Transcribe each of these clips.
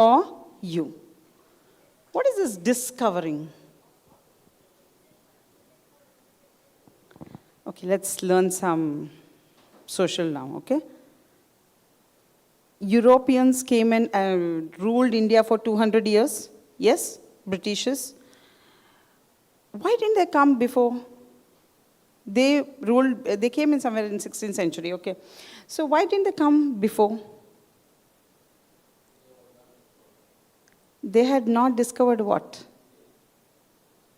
for you. What is this discovering? Okay, let's learn some social now, okay? Europeans came and ruled India for 200 years. Yes, Britishers. Why didn't they come before? They came in somewhere in 16th century, okay? So why didn't they come before? They had not discovered what?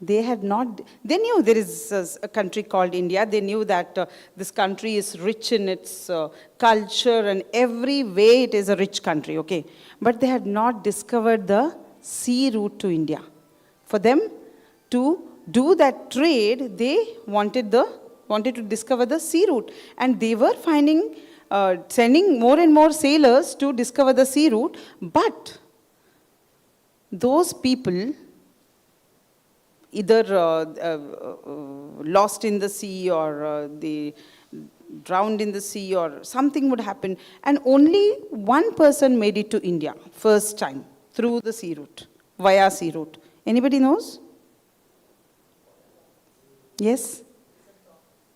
They knew there is a country called India. They knew that this country is rich in its culture and every way it is a rich country, okay? But they had not discovered the sea route to India. For them to do that trade, they wanted to discover the sea route. And they were sending more and more sailors to discover the sea route. But those people either lost in the sea or they drowned in the sea or something would happen. And only one person made it to India first time through the sea route, via sea route. Anybody knows? Yes?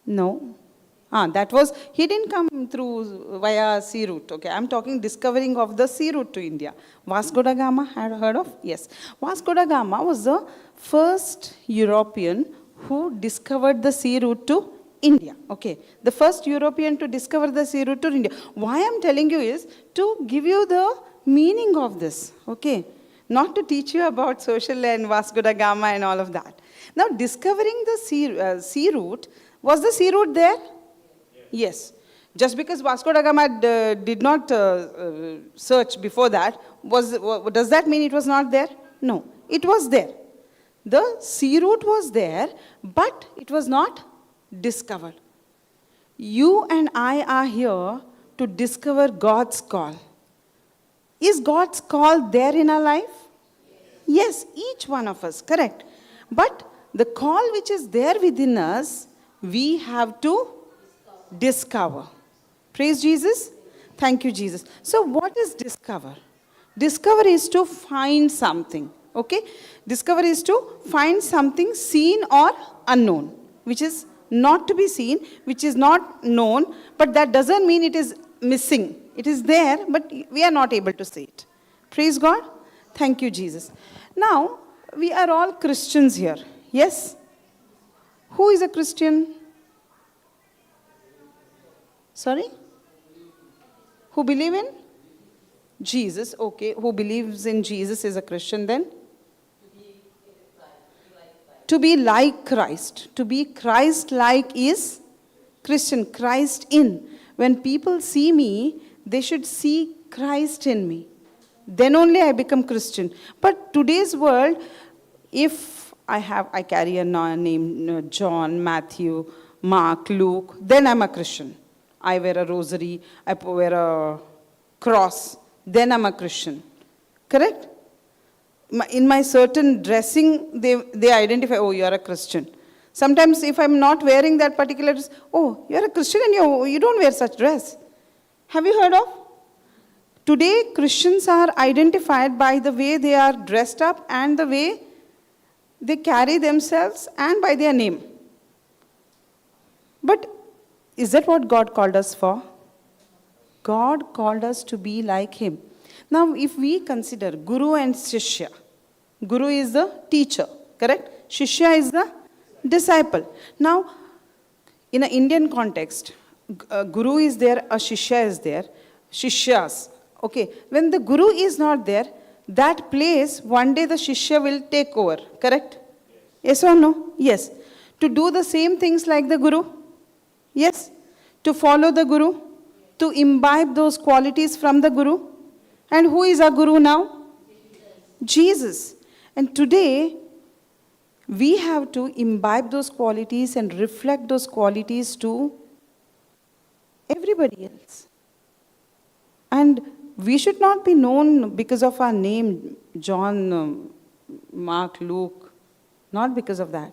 No? He didn't come through via sea route. Okay, I'm talking discovering of the sea route to India. Vasco da Gama, had heard of? Yes. Vasco da Gama was the first European who discovered the sea route to India. Okay, the first European to discover the sea route to India. Why I'm telling you is to give you the meaning of this. Okay, not to teach you about social and Vasco da Gama and all of that. Now, discovering the sea route, was the sea route there? Yes. Just because Vasco da Gama did not search before that, does that mean it was not there? No, it was there. The sea route was there, but it was not discovered. You and I are here to discover God's call. Is God's call there in our life? Yes, each one of us, correct. But the call which is there within us, we have to discover. Praise Jesus. Thank you, Jesus. So what is discover? Discover is to find something. Okay? Discover is to find something seen or unknown, which is not to be seen, which is not known, but that doesn't mean it is missing. It is there, but we are not able to see it. Praise God. Thank you, Jesus. Now, we are all Christians here. Yes? Who is a Christian? Sorry? Who believe in? Jesus. Okay. Who believes in Jesus is a Christian then? To be like Christ. To be Christ-like is Christian. Christ in. When people see me, they should see Christ in me. Then only I become Christian. But today's world, if I carry a name John, Matthew, Mark, Luke, then I'm a Christian. I wear a rosary, I wear a cross, then I'm a Christian. Correct? In my certain dressing, they identify, oh, you're a Christian. Sometimes if I'm not wearing that particular dress, oh, you're a Christian and you don't wear such dress. Have you heard of? Today, Christians are identified by the way they are dressed up and the way they carry themselves and by their name. But is that what God called us for? God called us to be like Him. Now, if we consider Guru and Shishya, Guru is the teacher, correct? Shishya is the disciple. Now, in an Indian context, Guru is there, a Shishya is there, Shishyas. Okay, when the Guru is not there, that place, one day the Shishya will take over, correct? Yes or no? Yes. To do the same things like the Guru? Yes. To follow the Guru? To imbibe those qualities from the Guru? And who is our Guru now? Jesus. And today, we have to imbibe those qualities and reflect those qualities to everybody else. And we should not be known because of our name, John, Mark, Luke, not because of that.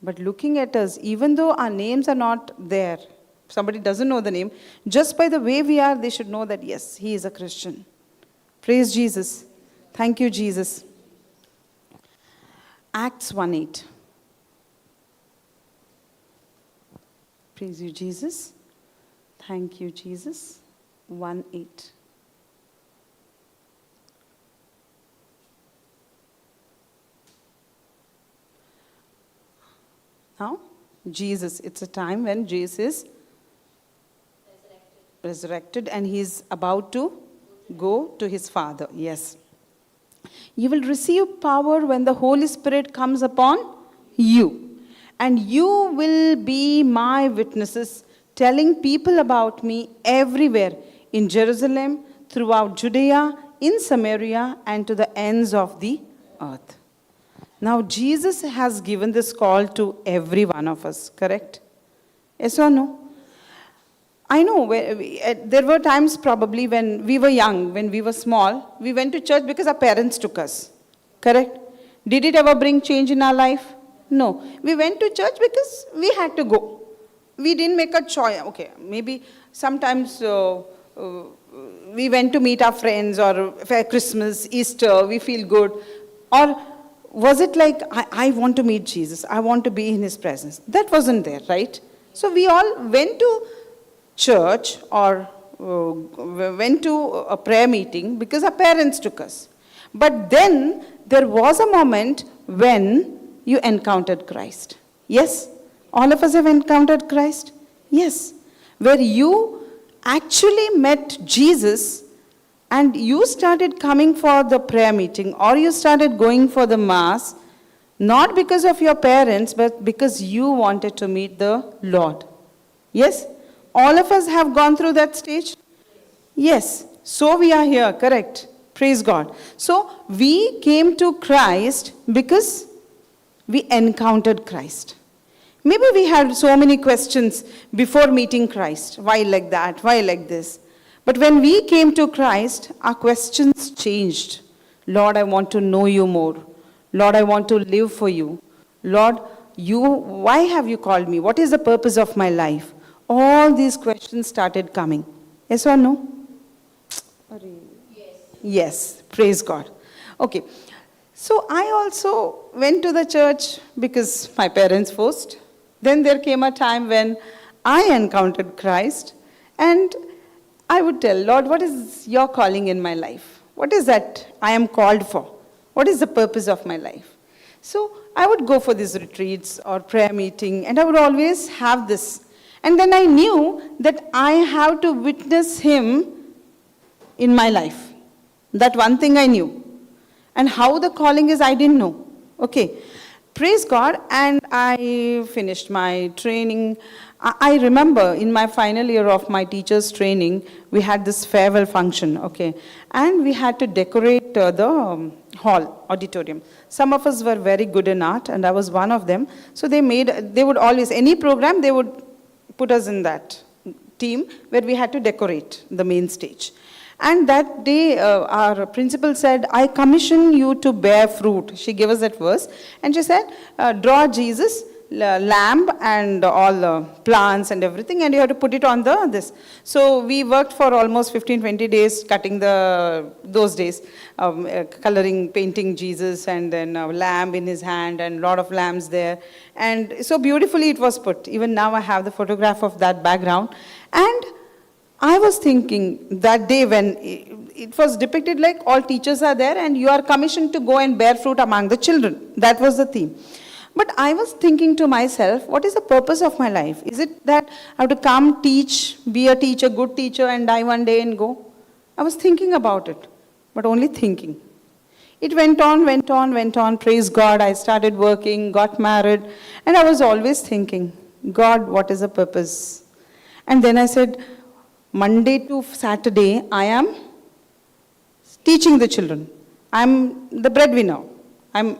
But looking at us, even though our names are not there, somebody doesn't know the name, just by the way we are, they should know that, yes, he is a Christian. Praise Jesus. Thank you, Jesus. Acts 1:8. Praise you, Jesus. Thank you, Jesus. 1:8. Now, Jesus, it's a time when Jesus is resurrected and he's about to go to his Father. Yes. You will receive power when the Holy Spirit comes upon you. And you will be my witnesses, telling people about me everywhere in Jerusalem, throughout Judea, in Samaria, and to the ends of the earth. Now, Jesus has given this call to every one of us, correct? Yes or no? I know there were times probably when we were young, when we were small, we went to church because our parents took us, correct? Did it ever bring change in our life? No. We went to church because we had to go. We didn't make a choice. Okay, maybe sometimes we went to meet our friends or for Christmas, Easter, we feel good. Or was it like, I want to meet Jesus, I want to be in his presence? That wasn't there, right? So we all went to church or went to a prayer meeting because our parents took us. But then there was a moment when you encountered Christ. Yes? All of us have encountered Christ? Yes. Where you actually met Jesus and you started coming for the prayer meeting or you started going for the mass, not because of your parents, but because you wanted to meet the Lord. Yes? All of us have gone through that stage? Yes. So we are here, correct? Praise God. So we came to Christ because we encountered Christ. Maybe we had so many questions before meeting Christ. Why like that? Why like this? But when we came to Christ, our questions changed. Lord, I want to know you more. Lord, I want to live for you. Lord, why have you called me? What is the purpose of my life? All these questions started coming. Yes or no? Yes. Yes. Praise God. Okay. So I also went to the church because my parents forced. Then there came a time when I encountered Christ and I would tell, Lord, what is your calling in my life? What is that I am called for? What is the purpose of my life? So I would go for these retreats or prayer meeting and I would always have this. And then I knew that I have to witness him in my life. That one thing I knew. And how the calling is, I didn't know. Okay. Praise God. And I finished my training. I remember in my final year of my teacher's training, we had this farewell function. Okay. And we had to decorate the hall, auditorium. Some of us were very good in art, and I was one of them. So they would always, any program, they would put us in that team where we had to decorate the main stage. And that day, our principal said, I commission you to bear fruit. She gave us that verse. And she said, draw Jesus, lamb, and all the plants and everything, and you have to put it on this. So we worked for almost 15-20 days, cutting those days, coloring, painting Jesus, and then a lamb in his hand, and a lot of lambs there. And so beautifully it was put. Even now I have the photograph of that background. And I was thinking that day when it was depicted like all teachers are there and you are commissioned to go and bear fruit among the children. That was the theme. But I was thinking to myself, what is the purpose of my life? Is it that I have to come, teach, be a teacher, good teacher, and die one day and go? I was thinking about it, but only thinking. It went on, praise God. I started working, got married, and I was always thinking, God, what is the purpose? And then I said, Monday to Saturday, I am teaching the children. I'm the breadwinner. I'm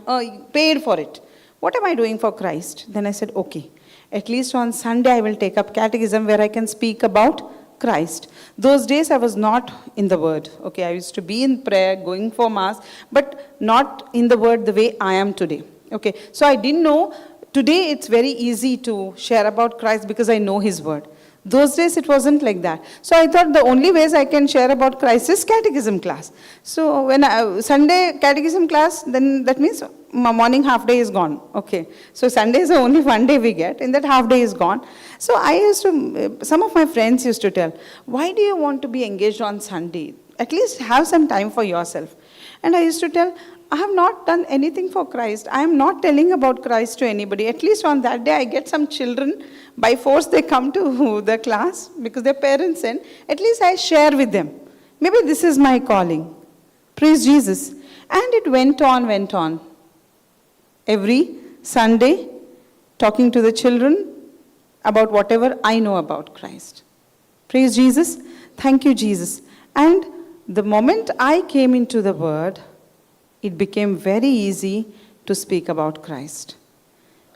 paid for it. What am I doing for Christ? Then I said, okay, at least on Sunday I will take up catechism where I can speak about Christ. Those days I was not in the word. Okay, I used to be in prayer, going for mass, but not in the word the way I am today. Okay, so I didn't know. Today it's very easy to share about Christ because I know his word. Those days it wasn't like that. So I thought the only ways I can share about Christ is catechism class. So when Sunday catechism class, then that means my morning half day is gone. Okay. So Sunday is the only one day we get, and that half day is gone. So I used to, some of my friends used to tell, why do you want to be engaged on Sunday? At least have some time for yourself. And I used to tell, I have not done anything for Christ. I am not telling about Christ to anybody. At least on that day, I get some children. By force, they come to the class because their parents send. At least I share with them. Maybe this is my calling. Praise Jesus. And it went on, went on. Every Sunday, talking to the children about whatever I know about Christ. Praise Jesus. Thank you, Jesus. And the moment I came into the Word, it became very easy to speak about Christ.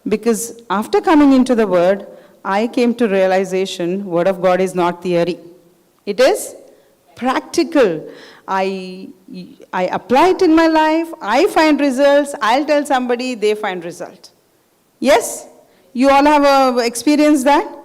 Because after coming into the Word, I came to realization, Word of God is not theory. It is practical. I apply it in my life, I find results, I'll tell somebody, they find result. Yes? You all have experienced that?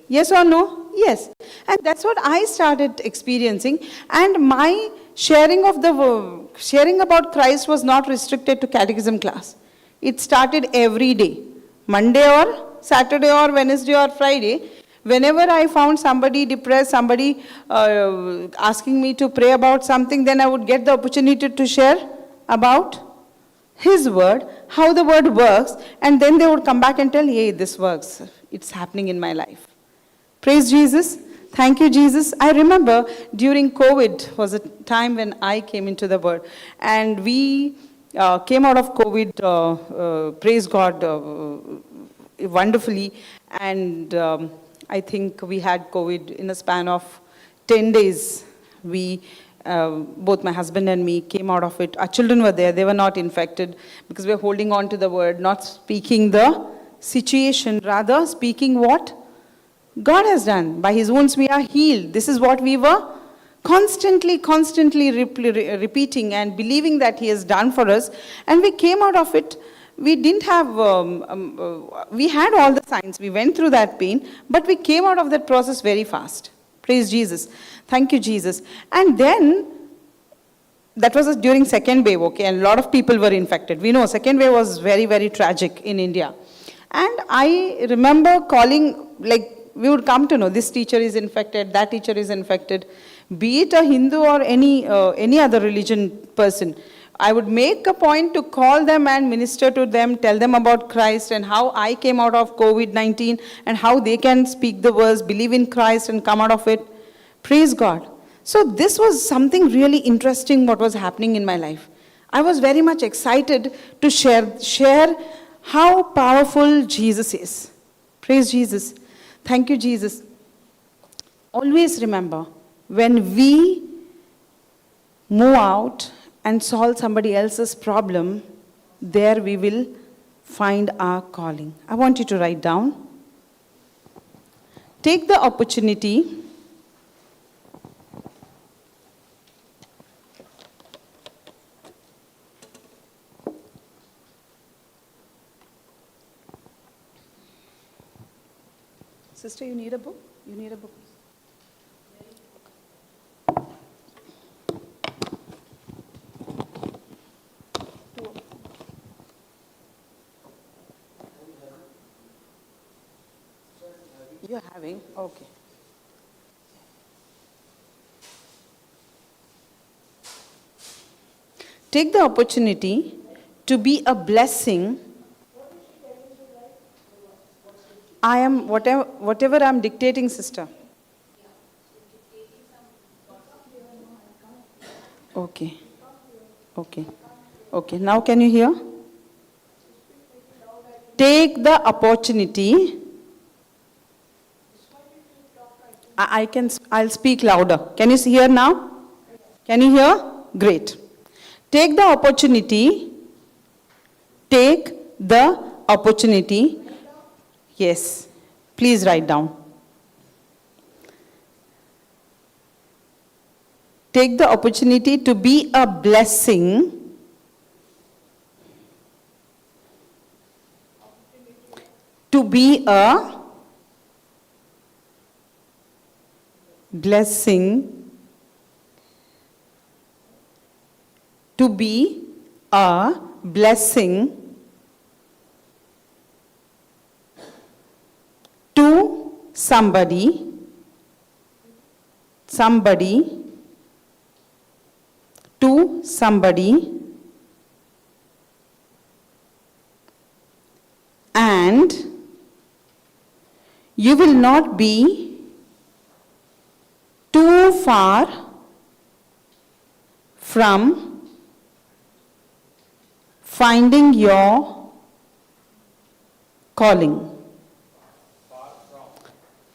Yes or no? Yes. And that's what I started experiencing. And my sharing about Christ was not restricted to catechism class. It started every day. Monday or Saturday or Wednesday or Friday. Whenever I found somebody depressed, somebody asking me to pray about something, then I would get the opportunity to share about His Word, how the Word works, and then they would come back and tell, hey, this works. It's happening in my life. Praise Jesus. Thank you, Jesus. I remember during COVID was a time when I came into the Word. And we came out of COVID, praise God, wonderfully. And I think we had COVID in a span of 10 days. We, both my husband and me, came out of it. Our children were there. They were not infected because we were holding on to the Word, not speaking the situation, rather speaking what God has done. By His wounds we are healed. This is what we were constantly repeating and believing that He has done for us. And we came out of it. We didn't have, we had all the signs. We went through that pain, but we came out of that process very fast. Praise Jesus. Thank you, Jesus. And then, that was during second wave, okay, and a lot of people were infected. We know second wave was very, very tragic in India. And I remember calling, like, we would come to know this teacher is infected, that teacher is infected, be it a Hindu or any other religion person. I would make a point to call them and minister to them, tell them about Christ and how I came out of COVID-19 and how they can speak the words, believe in Christ and come out of it. Praise God. So this was something really interesting what was happening in my life. I was very much excited to share how powerful Jesus is. Praise Jesus. Thank you, Jesus. Always remember, when we move out and solve somebody else's problem, there we will find our calling. I want you to write down. Take the opportunity Sister, you need a book? You need a book. You're having? Okay. Take the opportunity to be a blessing. I am, whatever I'm dictating, sister. Okay. Okay. Okay. Now can you hear? Take the opportunity. I'll speak louder. Can you hear now? Can you hear? Great. Take the opportunity. Take the opportunity. Yes. Please write down. Take the opportunity to be a blessing. To be a blessing, to be a blessing to somebody, to somebody, and you will not be too far from finding your calling.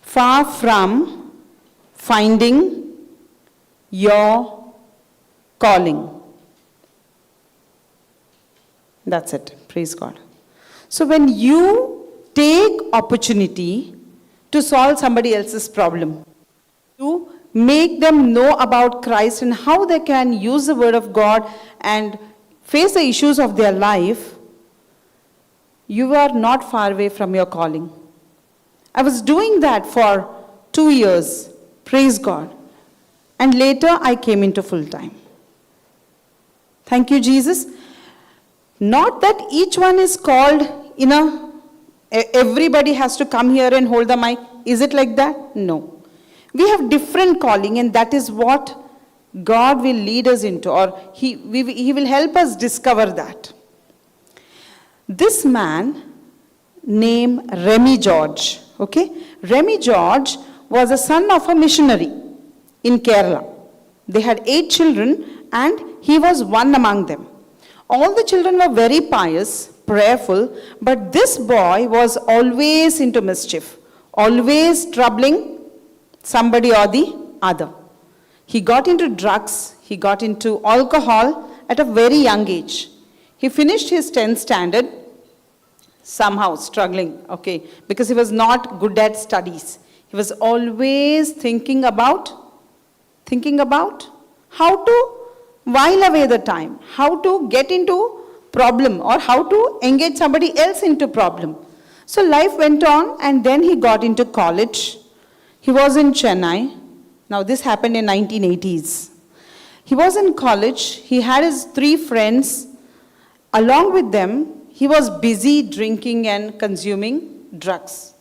Far from finding your calling. That's it. Praise God. So when you take opportunity to solve somebody else's problem, to make them know about Christ and how they can use the word of God and face the issues of their life, you are not far away from your calling. I was doing that for 2 years, praise God. And later I came into full time. Thank you, Jesus. Not that each one is called, everybody has to come here and hold the mic. Is it like that? No. We have different calling, and that is what God will lead us into, or He will help us discover that. This man named Remy George, okay? Remy George was a son of a missionary in Kerala. They had 8 children and he was one among them. All the children were very pious, prayerful, but this boy was always into mischief, always troubling somebody or the other. He got into drugs, he got into alcohol at a very young age. He finished his 10th standard, somehow struggling, okay, because he was not good at studies. He was always thinking about how to while away the time, how to get into problem or how to engage somebody else into problem. So life went on, and then he got into college. He was in Chennai. Now this happened in 1980s. He was in college. He had his 3 friends. Along with them, he was busy drinking and consuming drugs.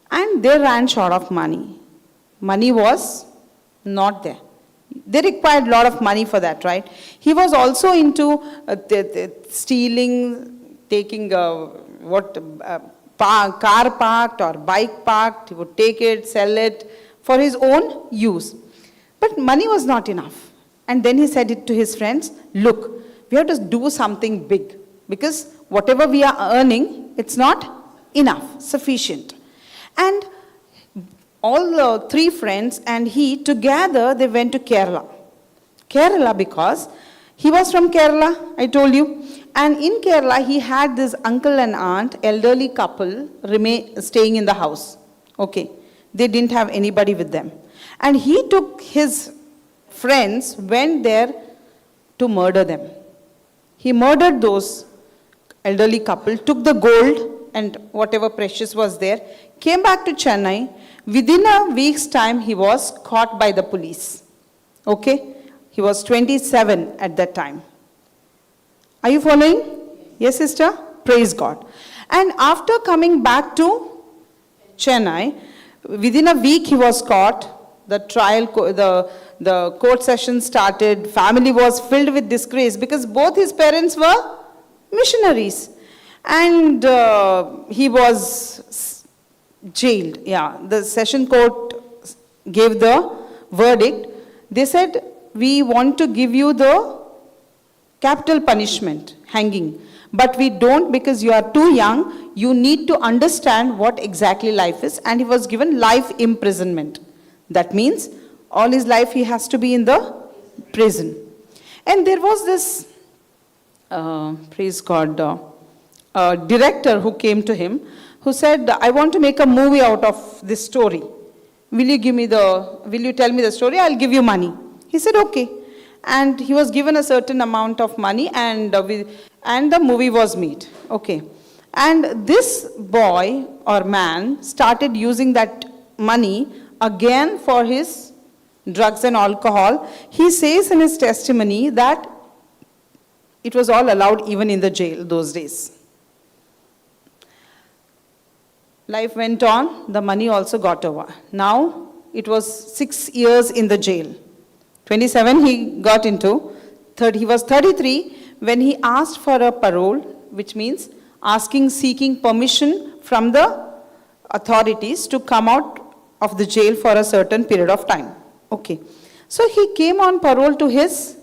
And they ran short of money. Money was not there. They required a lot of money for that, right? He was also into stealing, taking car parked or bike parked. He would take it, sell it for his own use. But money was not enough. And then he said it to his friends, look, we have to do something big, because whatever we are earning, it's not enough, sufficient. And all the 3 friends and he together, they went to Kerala. Kerala because he was from Kerala, I told you. And in Kerala, he had this uncle and aunt, elderly couple, staying in the house. Okay. They didn't have anybody with them. And he took his friends, went there to murder them. He murdered those elderly couple, took the gold and whatever precious was there, came back to Chennai. Within a week's time, he was caught by the police. Okay? He was 27 at that time. Are you following? Yes, sister? Praise God. And after coming back to Chennai, within a week he was caught. The trial, the court session started. Family was filled with disgrace because both his parents were missionaries. And he was jailed. Yeah, the session court gave the verdict. They said, we want to give you the capital punishment, hanging. But we don't, because you are too young. You need to understand what exactly life is. And he was given life imprisonment. That means all his life he has to be in the prison. And there was this, praise God, director who came to him, who said, I want to make a movie out of this story. Will you tell me the story? I'll give you money. He said, okay. And he was given a certain amount of money, and the movie was made. Okay. And this boy or man started using that money again for his drugs and alcohol. He says in his testimony that it was all allowed even in the jail those days. Life went on, the money also got over. Now it was 6 years in the jail. 27 he got into, he was 33 when he asked for a parole, which means seeking permission from the authorities to come out of the jail for a certain period of time. Okay. So he came on parole to his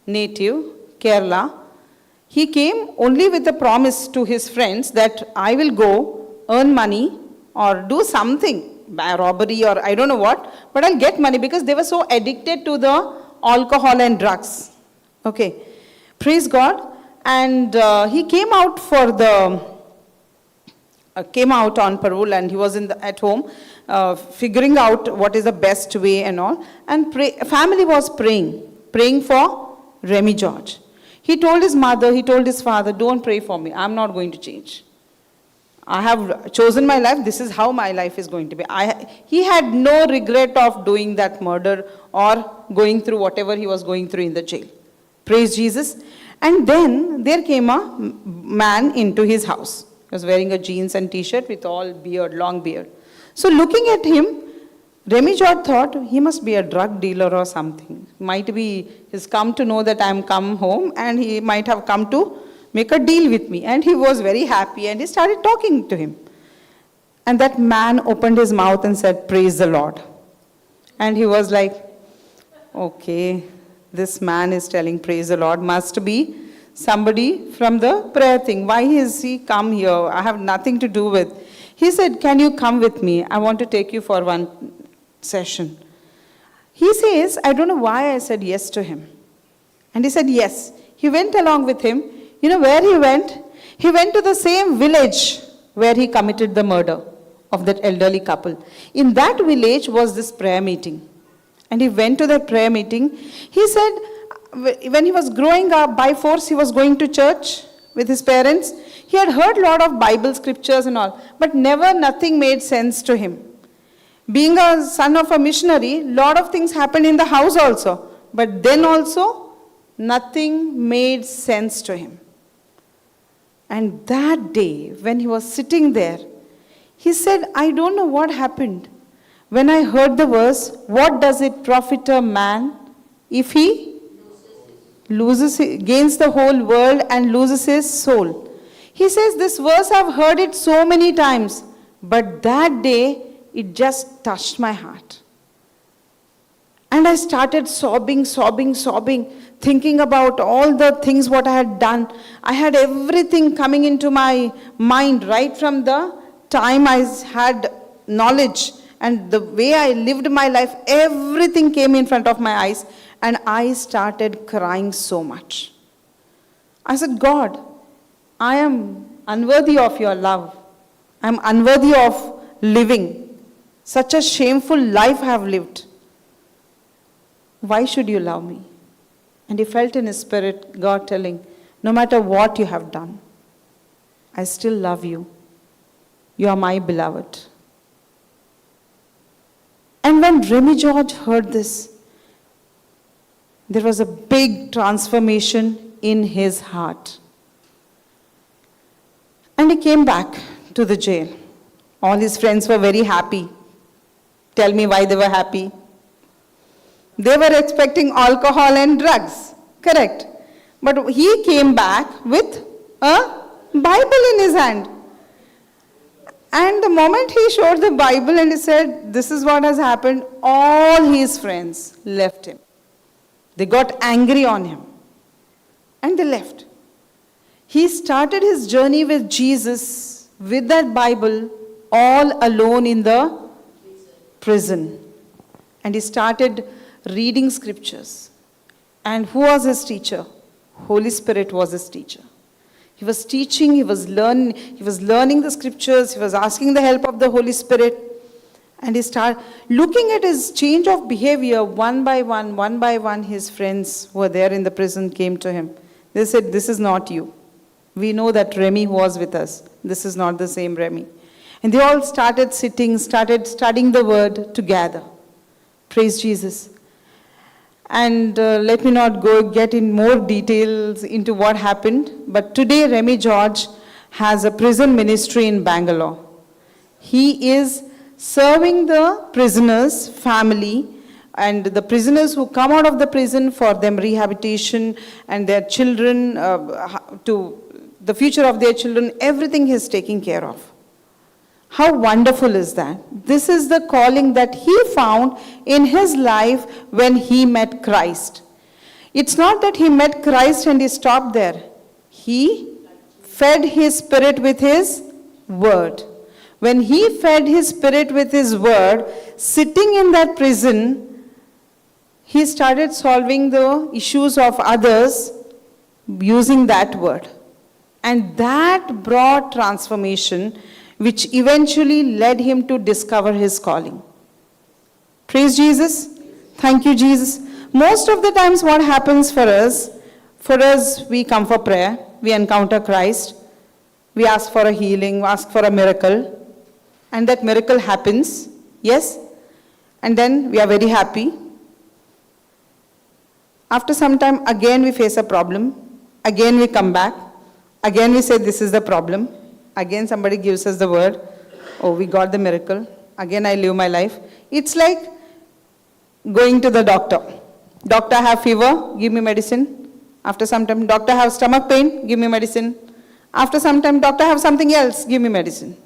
native, Kerala. He came only with a promise to his friends that I will go earn money or do something, robbery or I don't know what, but I'll get money, because they were so addicted to the alcohol and drugs. Okay. Praise God. And he came out came out on parole, and he was at home figuring out what is the best way and all. And family was praying for Remy George. He told his mother, he told his father, don't pray for me. I'm not going to change. I have chosen my life. This is how my life is going to be. He had no regret of doing that murder or going through whatever he was going through in the jail. Praise Jesus. And then there came a man into his house. He was wearing a jeans and t-shirt with all beard, long beard. So looking at him, Remy George thought he must be a drug dealer or something. Might be he's come to know that I'm come home, and he might have come to make a deal with me. And he was very happy, and he started talking to him. And that man opened his mouth and said, praise the Lord. And he was like, okay, this man is telling praise the Lord, must be somebody from the prayer thing. Why is he come here? I have nothing to do with. He said, can you come with me? I want to take you for one session. He says, I don't know why I said yes to him. And he said yes. He went along with him. You know where he went? He went to the same village where he committed the murder of that elderly couple. In that village was this prayer meeting. And he went to that prayer meeting. He said, when he was growing up, by force he was going to church with his parents. He had heard a lot of Bible scriptures and all, but nothing made sense to him. Being a son of a missionary, a lot of things happened in the house also. But then also, nothing made sense to him. And that day, when he was sitting there, he said, I don't know what happened. When I heard the verse, what does it profit a man if he gains the whole world and loses his soul? He says, this verse I've heard it so many times, but that day it just touched my heart. And I started sobbing, thinking about all the things what I had done. I had everything coming into my mind right from the time I had knowledge and the way I lived my life. Everything came in front of my eyes, and I started crying so much. I said, God, I am unworthy of your love. I am unworthy of living. Such a shameful life I have lived. Why should you love me? And he felt in his spirit, God telling, no matter what you have done, I still love you. You are my beloved. And when Remy George heard this, there was a big transformation in his heart. And he came back to the jail. All his friends were very happy. Tell me why they were happy. They were expecting alcohol and drugs, correct? But he came back with a Bible in his hand. And the moment he showed the Bible and he said, this is what has happened, all his friends left him. They got angry on him. And they left. He started his journey with Jesus, with that Bible, all alone in the prison. And he started reading scriptures. And who was his teacher? Holy Spirit was his teacher. He was teaching, he was learning the scriptures, he was asking the help of the Holy Spirit. And he started looking at his change of behavior one by one, his friends who were there in the prison came to him. They said, this is not you. We know that Remy who was with us. This is not the same Remy. And they all started sitting, started studying the word together. Praise Jesus. And let me not get in more details into what happened. But today, Remy George has a prison ministry in Bangalore. He is serving the prisoners' family and the prisoners who come out of the prison for them rehabilitation and their children, to the future of their children, everything he is taking care of. How wonderful is that? This is the calling that he found in his life when he met Christ. It's not that he met Christ and he stopped there. He fed his spirit with his word. When he fed his spirit with his word, sitting in that prison, he started solving the issues of others using that word. And that brought transformation, which eventually led him to discover his calling. Praise Jesus. Thank you, Jesus. Most of the times what happens for us, we come for prayer, we encounter Christ, we ask for a healing, ask for a miracle, and that miracle happens, yes? And then we are very happy. After some time, again we face a problem, again we come back, again we say this is the problem. Again somebody gives us the word, oh, we got the miracle. Again I live my life. It's like going to the doctor. Doctor, have fever, give me medicine. After some time, doctor, have stomach pain, give me medicine. After some time, doctor, have something else, give me medicine.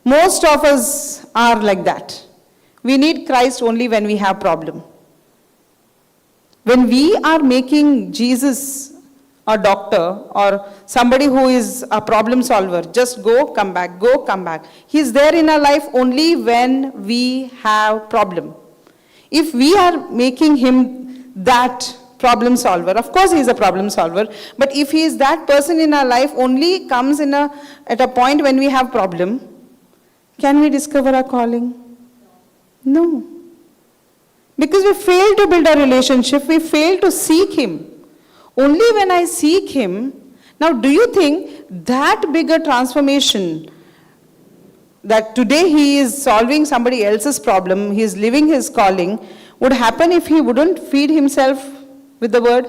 Most of us are like that. We need Christ only when we have problem. When we are making Jesus a doctor or somebody who is a problem solver, just go, come back, go, come back. He's there in our life only when we have problem. If we are making him that problem solver, of course he is a problem solver, but if he is that person in our life only comes at a point when we have problem, can we discover our calling? No. Because we fail to build a relationship, we fail to seek him. Only when I seek him, now do you think that bigger transformation, that today he is solving somebody else's problem, he is living his calling, would happen if he wouldn't feed himself with the word?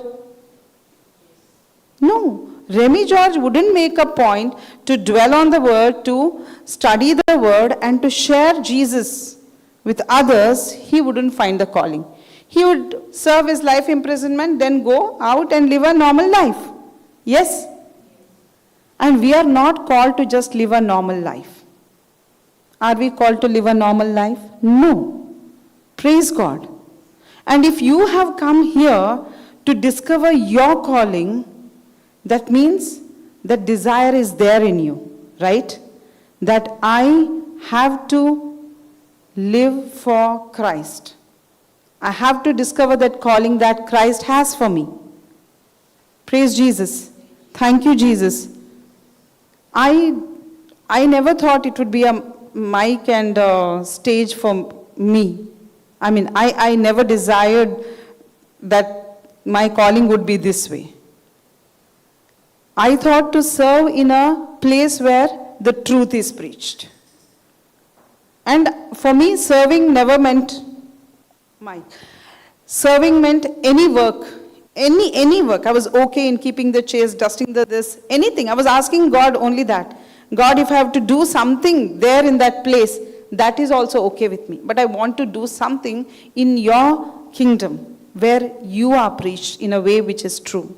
No. Remy George wouldn't make a point to dwell on the word, to study the word and to share Jesus with others. He wouldn't find the calling. He would serve his life imprisonment, then go out and live a normal life. Yes? And we are not called to just live a normal life. Are we called to live a normal life? No. Praise God. And if you have come here to discover your calling, that means that desire is there in you, right? That I have to live for Christ. I have to discover that calling that Christ has for me. Praise Jesus. Thank you, Jesus. I never thought it would be a mic and stage for me. I mean, I never desired that my calling would be this way. I thought to serve in a place where the truth is preached. And for me, serving never meant mic. Serving meant any work, any work. I was okay in keeping the chairs, dusting this, anything. I was asking God only that. God, if I have to do something there in that place, that is also okay with me. But I want to do something in your kingdom where you are preached in a way which is true.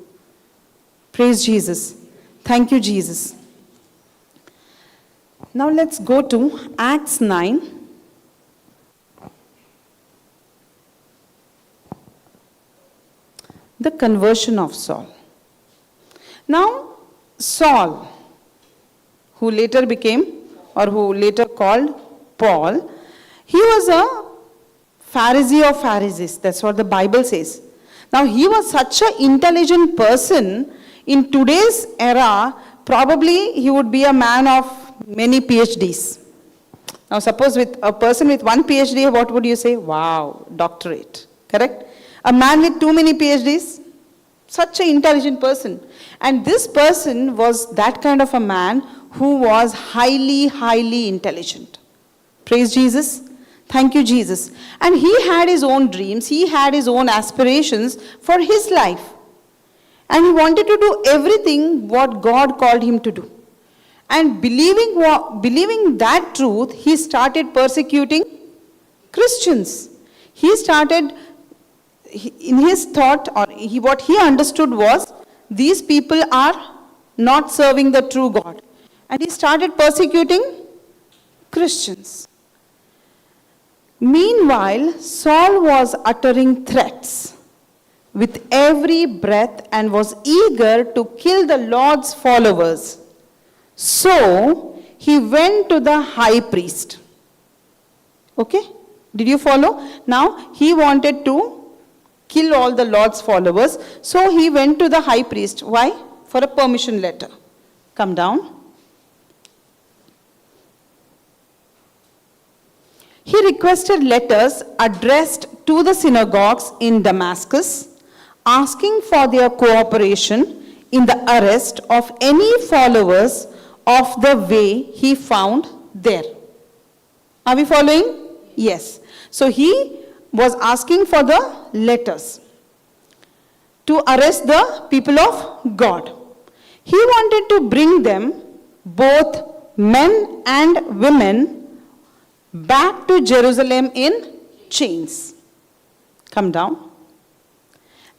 Praise Jesus. Thank you, Jesus. Now let's go to Acts 9. The conversion of Saul. Now, Saul, who later became, or who later called Paul, he was a Pharisee of Pharisees. That's what the Bible says. Now, he was such an intelligent person. In today's era, probably he would be a man of many PhDs. Now, suppose with a person with one PhD, what would you say? Wow, doctorate. Correct? A man with too many PhDs? Such an intelligent person. And this person was that kind of a man who was highly, highly intelligent. Praise Jesus. Thank you, Jesus. And he had his own dreams. He had his own aspirations for his life. And he wanted to do everything what God called him to do. And believing that truth, he started persecuting Christians. He started, in his thought, or what he understood was, these people are not serving the true God. And he started persecuting Christians. Meanwhile, Saul was uttering threats with every breath and was eager to kill the Lord's followers. So, he went to the high priest. Okay? Did you follow? Now, he wanted to kill all the Lord's followers. So, he went to the high priest. Why? For a permission letter. Come down. He requested letters addressed to the synagogues in Damascus, asking for their cooperation in the arrest of any followers of the way he found there. Are we following? Yes. So he was asking for the letters to arrest the people of God. He wanted to bring them, both men and women, back to Jerusalem in chains. Come down.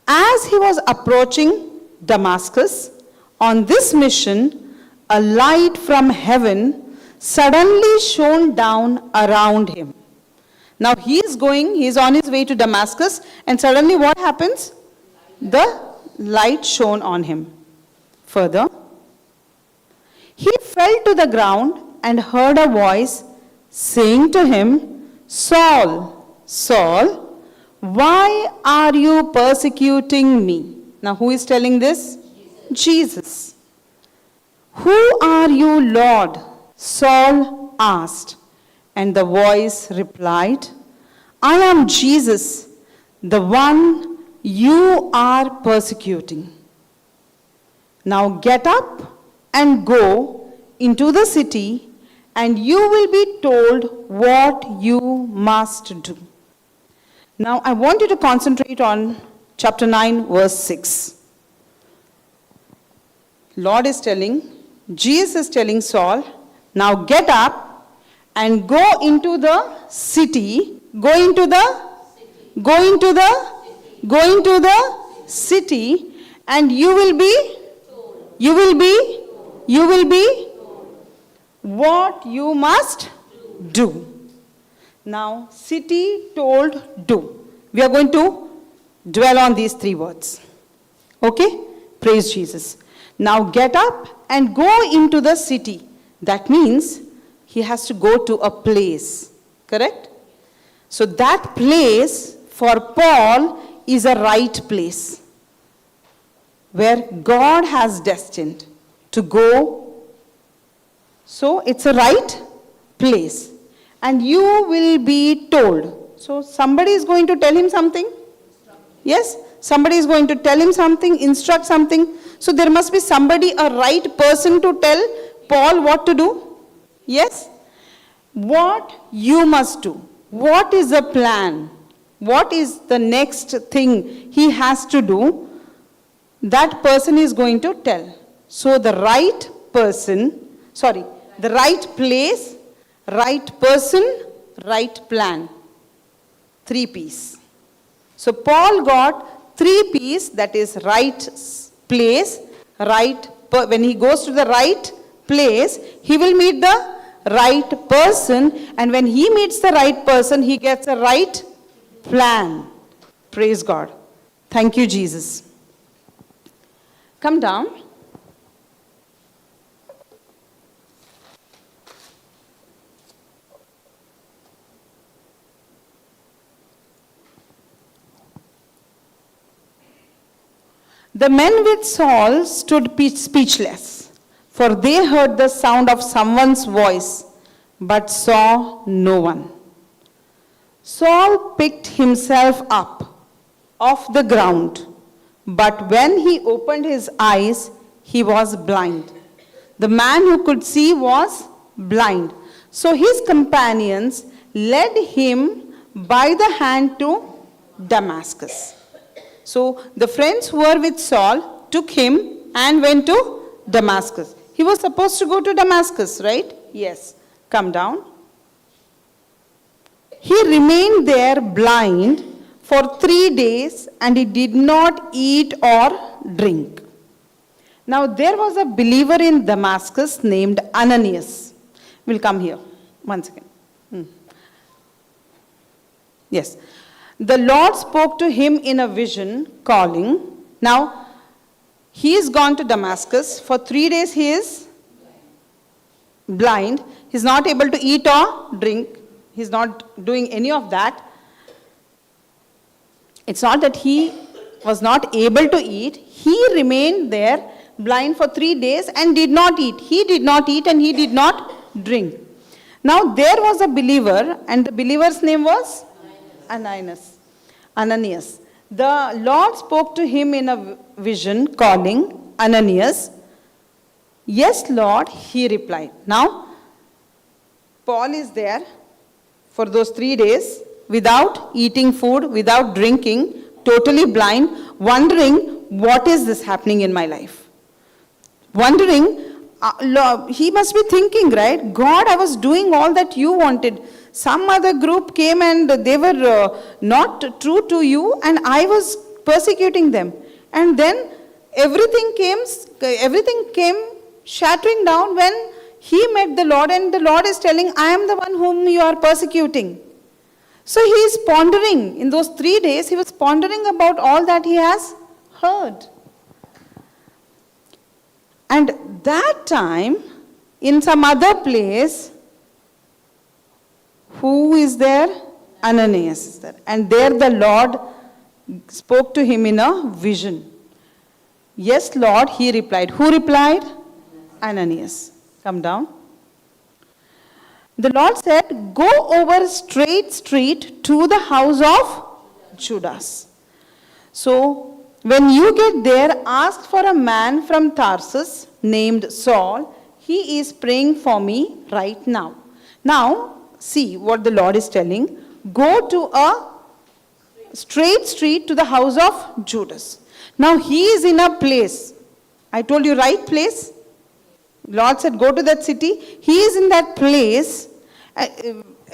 As he was approaching Damascus on this mission, a light from heaven suddenly shone down around him. Now he is on his way to Damascus, and suddenly what happens? The light shone on him. Further, he fell to the ground and heard a voice saying to him, Saul, Saul, why are you persecuting me? Now who is telling this? Jesus. Who are you, Lord? Saul asked. And the voice replied, I am Jesus, the one you are persecuting. Now get up and go into the city, and you will be told what you must do. Now I want you to concentrate on chapter 9, verse 6. Lord is telling, Jesus is telling Saul, now get up and go into the city, go into the city, and you will be what you must do. Now, city, told, do. We are going to dwell on these three words. Okay? Praise Jesus. Now get up and go into the city. That means he has to go to a place. Correct? So that place for Paul is a right place where God has destined to go. So it's a right place. And you will be told. So somebody is going to tell him something? Yes? Somebody is going to tell him something, instruct something. So there must be somebody, a right person to tell Paul what to do. Yes? What you must do. What is the plan? What is the next thing he has to do? That person is going to tell. So the right place, right person, right plan. 3 P's. So Paul got 3 P's, that is right place, when he goes to the right place, he will meet the right person, and when he meets the right person, he gets a right plan. Praise God. Thank you, Jesus. Come down. The men with Saul stood speechless, for they heard the sound of someone's voice, but saw no one. Saul picked himself up off the ground, But when he opened his eyes, he was blind. The man who could see was blind. So his companions led him by the hand to Damascus. So the friends who were with Saul took him and went to Damascus. He was supposed to go to Damascus, right? Yes. Come down. He remained there blind for 3 days, and he did not eat or drink. Now there was a believer in Damascus named Ananias. We'll come here. Once again. Yes. The Lord spoke to him in a vision, calling. Now, he is gone to Damascus. For 3 days he is blind. He's not able to eat or drink. He's not doing any of that. It's not that he was not able to eat. He remained there blind for 3 days and did not eat. He did not eat and he did not drink. Now there was a believer, and the believer's name was Ananias. The Lord spoke to him in a vision, calling, Ananias. Yes, Lord, he replied. Now, Paul is there for those 3 days without eating food, without drinking, totally blind, wondering, what is this happening in my life? Wondering, he must be thinking, right? God, I was doing all that you wanted. Some other group came and they were not true to you, and I was persecuting them. And then everything came shattering down when he met the Lord, and the Lord is telling, I am the one whom you are persecuting. So he is pondering. In those 3 days, he was pondering about all that he has heard. And that time, in some other place, who is there? Ananias is there. And there the Lord spoke to him in a vision. Yes, Lord, he replied. Who replied? Ananias. Come down. The Lord said, go over straight street to the house of Judas. So, when you get there, ask for a man from Tarsus named Saul. He is praying for me right now. Now, see what the Lord is telling. Go to a straight street to the house of Judas. Now, he is in a place. I told you, right place. Lord said, go to that city. He is in that place.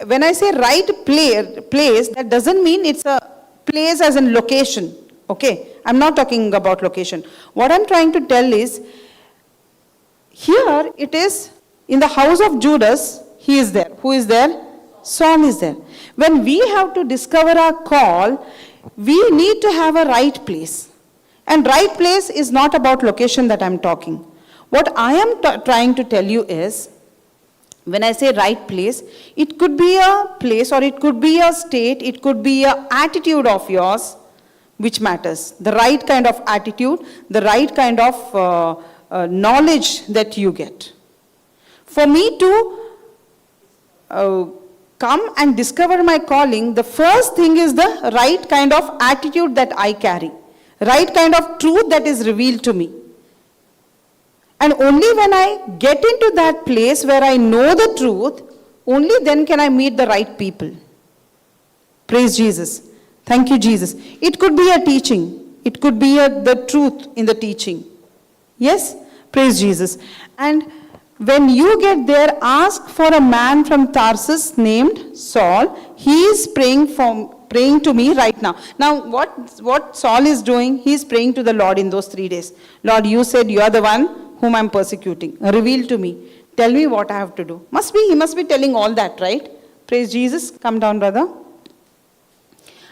When I say right place, that doesn't mean it's a place as in location. Okay, I'm not talking about location. What I'm trying to tell is, here it is in the house of Judas, he is there. Who is there? Saul is there. When we have to discover our call, we need to have a right place. And right place is not about location that I'm talking. What I am trying to tell you is, when I say right place, it could be a place or it could be a state, it could be an attitude of yours, which matters. The right kind of attitude, the right kind of knowledge that you get. For me to come and discover my calling, the first thing is the right kind of attitude that I carry. Right kind of truth that is revealed to me. And only when I get into that place where I know the truth, only then can I meet the right people. Praise Jesus. Thank you, Jesus. It could be a teaching. It could be the truth in the teaching. Yes? Praise Jesus. And when you get there, ask for a man from Tarsus named Saul. He is praying to me right now. Now, what Saul is doing, he is praying to the Lord in those 3 days. Lord, you said you are the one whom I am persecuting. Reveal to me. Tell me what I have to do. He must be telling all that, right? Praise Jesus. Come down, brother.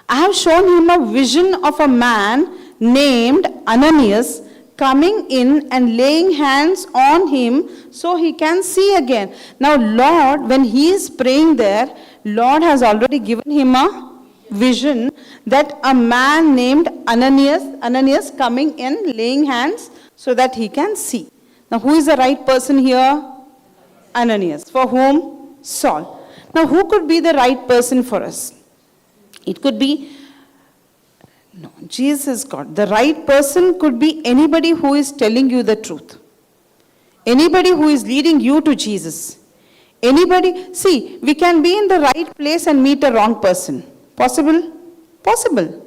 I have shown him a vision of a man named Ananias coming in and laying hands on him so he can see again. Now, Lord, when he is praying there, Lord has already given him a vision that a man named Ananias coming in, laying hands so that he can see. Now, who is the right person here? Ananias. For whom? Saul. Now, who could be the right person for us? It could be No, Jesus is God. The right person could be anybody who is telling you the truth. Anybody who is leading you to Jesus. Anybody, see, we can be in the right place and meet a wrong person. Possible? Possible.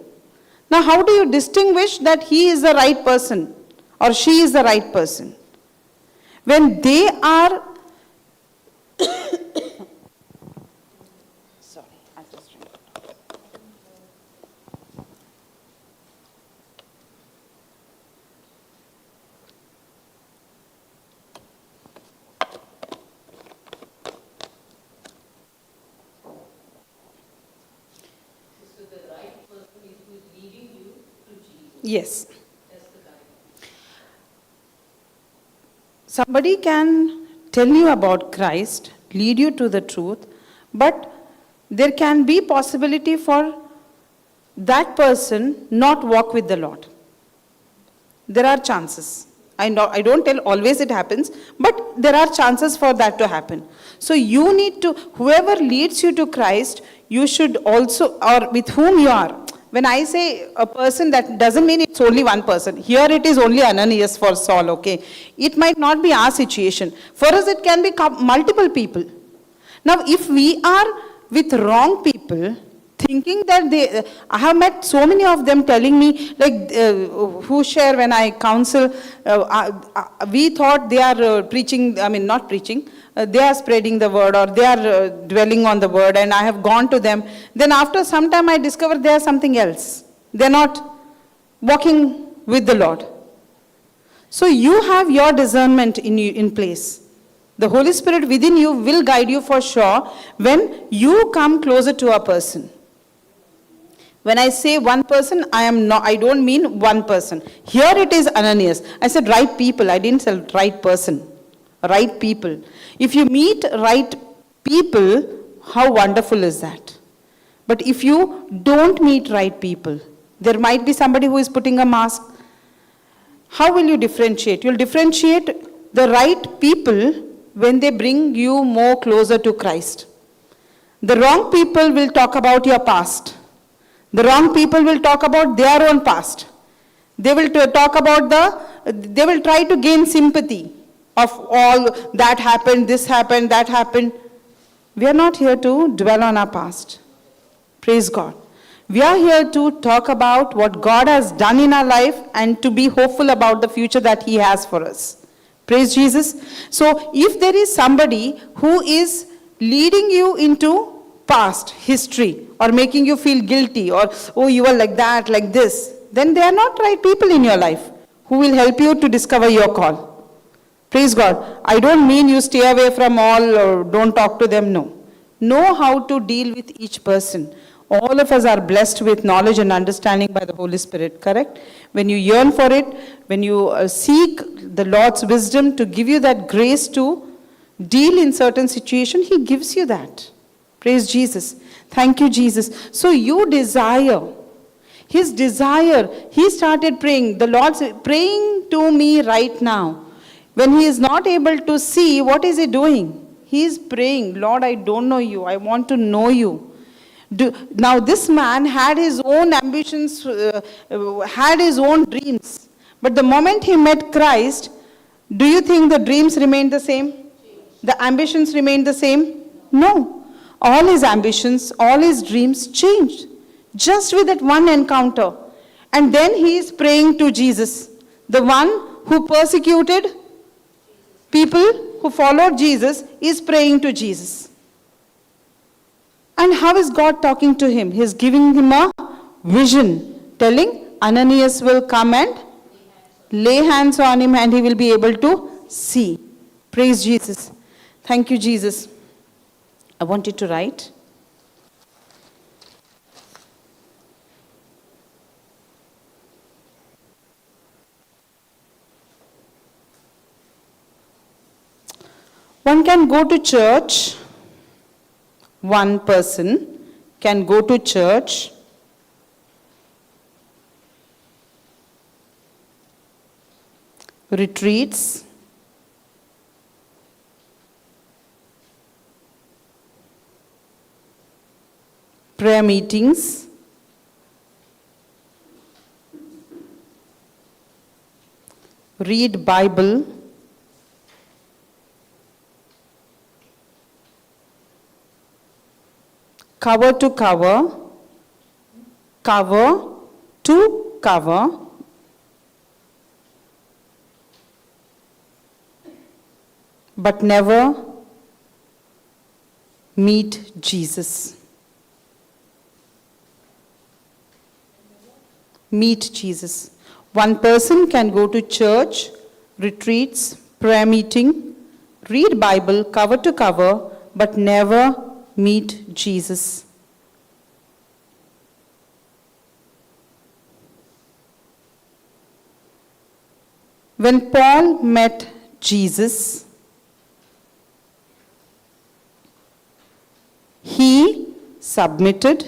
Now, how do you distinguish that he is the right person or she is the right person? When they are, sorry, I just drank. So the right person is who is leading you to Jesus. Yes. That's the guide. Somebody can tell you about Christ, lead you to the truth, but there can be possibility for that person not walk with the Lord. There are chances. I don't tell always it happens, but there are chances for that to happen. So you need to, whoever leads you to Christ, you should also, or with whom you are. When I say a person, that doesn't mean it's only one person. Here it is only Ananias for Saul, okay? It might not be our situation. For us it can be multiple people. Now if we are with wrong people, thinking that they, I have met so many of them telling me, like who share when I counsel, we thought they are preaching, I mean not preaching, they are spreading the word or they are dwelling on the word, and I have gone to them. Then after some time I discovered they are something else. They are not walking with the Lord. So you have your discernment in place. The Holy Spirit within you will guide you for sure when you come closer to a person. When I say one person, I don't mean one person. Here it is Ananias. I said right people. I didn't say right person. Right people. If you meet right people, how wonderful is that? But if you don't meet right people, there might be somebody who is putting a mask. How will you differentiate? You'll differentiate the right people when they bring you more closer to Christ. The wrong people will talk about your past. The wrong people will talk about their own past. They will talk about they will try to gain sympathy of all that happened, this happened, that happened. We are not here to dwell on our past. Praise God. We are here to talk about what God has done in our life and to be hopeful about the future that He has for us. Praise Jesus. So if there is somebody who is leading you into past history or making you feel guilty or, oh, you are like that, like this, then they are not right people in your life who will help you to discover your call. Praise God. I don't mean you stay away from all or don't talk to them, no. Know how to deal with each person. All of us are blessed with knowledge and understanding by the Holy Spirit, correct? When you yearn for it, when you seek the Lord's wisdom to give you that grace to deal in certain situations, He gives you that. Praise Jesus. Thank you, Jesus. So you desire, His desire, He started praying. The Lord's praying to me right now. When he is not able to see, what is he doing? He is praying, Lord, I don't know you. I want to know you. Now this man had his own ambitions, had his own dreams. But the moment he met Christ, do you think the dreams remained the same? The ambitions remained the same? No. All his ambitions, all his dreams changed. Just with that one encounter. And then he is praying to Jesus. The one who persecuted people who followed Jesus is praying to Jesus. And how is God talking to him? He is giving him a vision, telling Ananias will come and lay hands on him and he will be able to see. Praise Jesus. Thank you, Jesus. I want you to write. One can go to church, one person can go to church, retreats, prayer meetings, read Bible, cover to cover, cover to cover, but never meet Jesus. Meet Jesus. One person can go to church, retreats, prayer meeting, read Bible cover to cover, but never meet Jesus. When Paul met Jesus, he submitted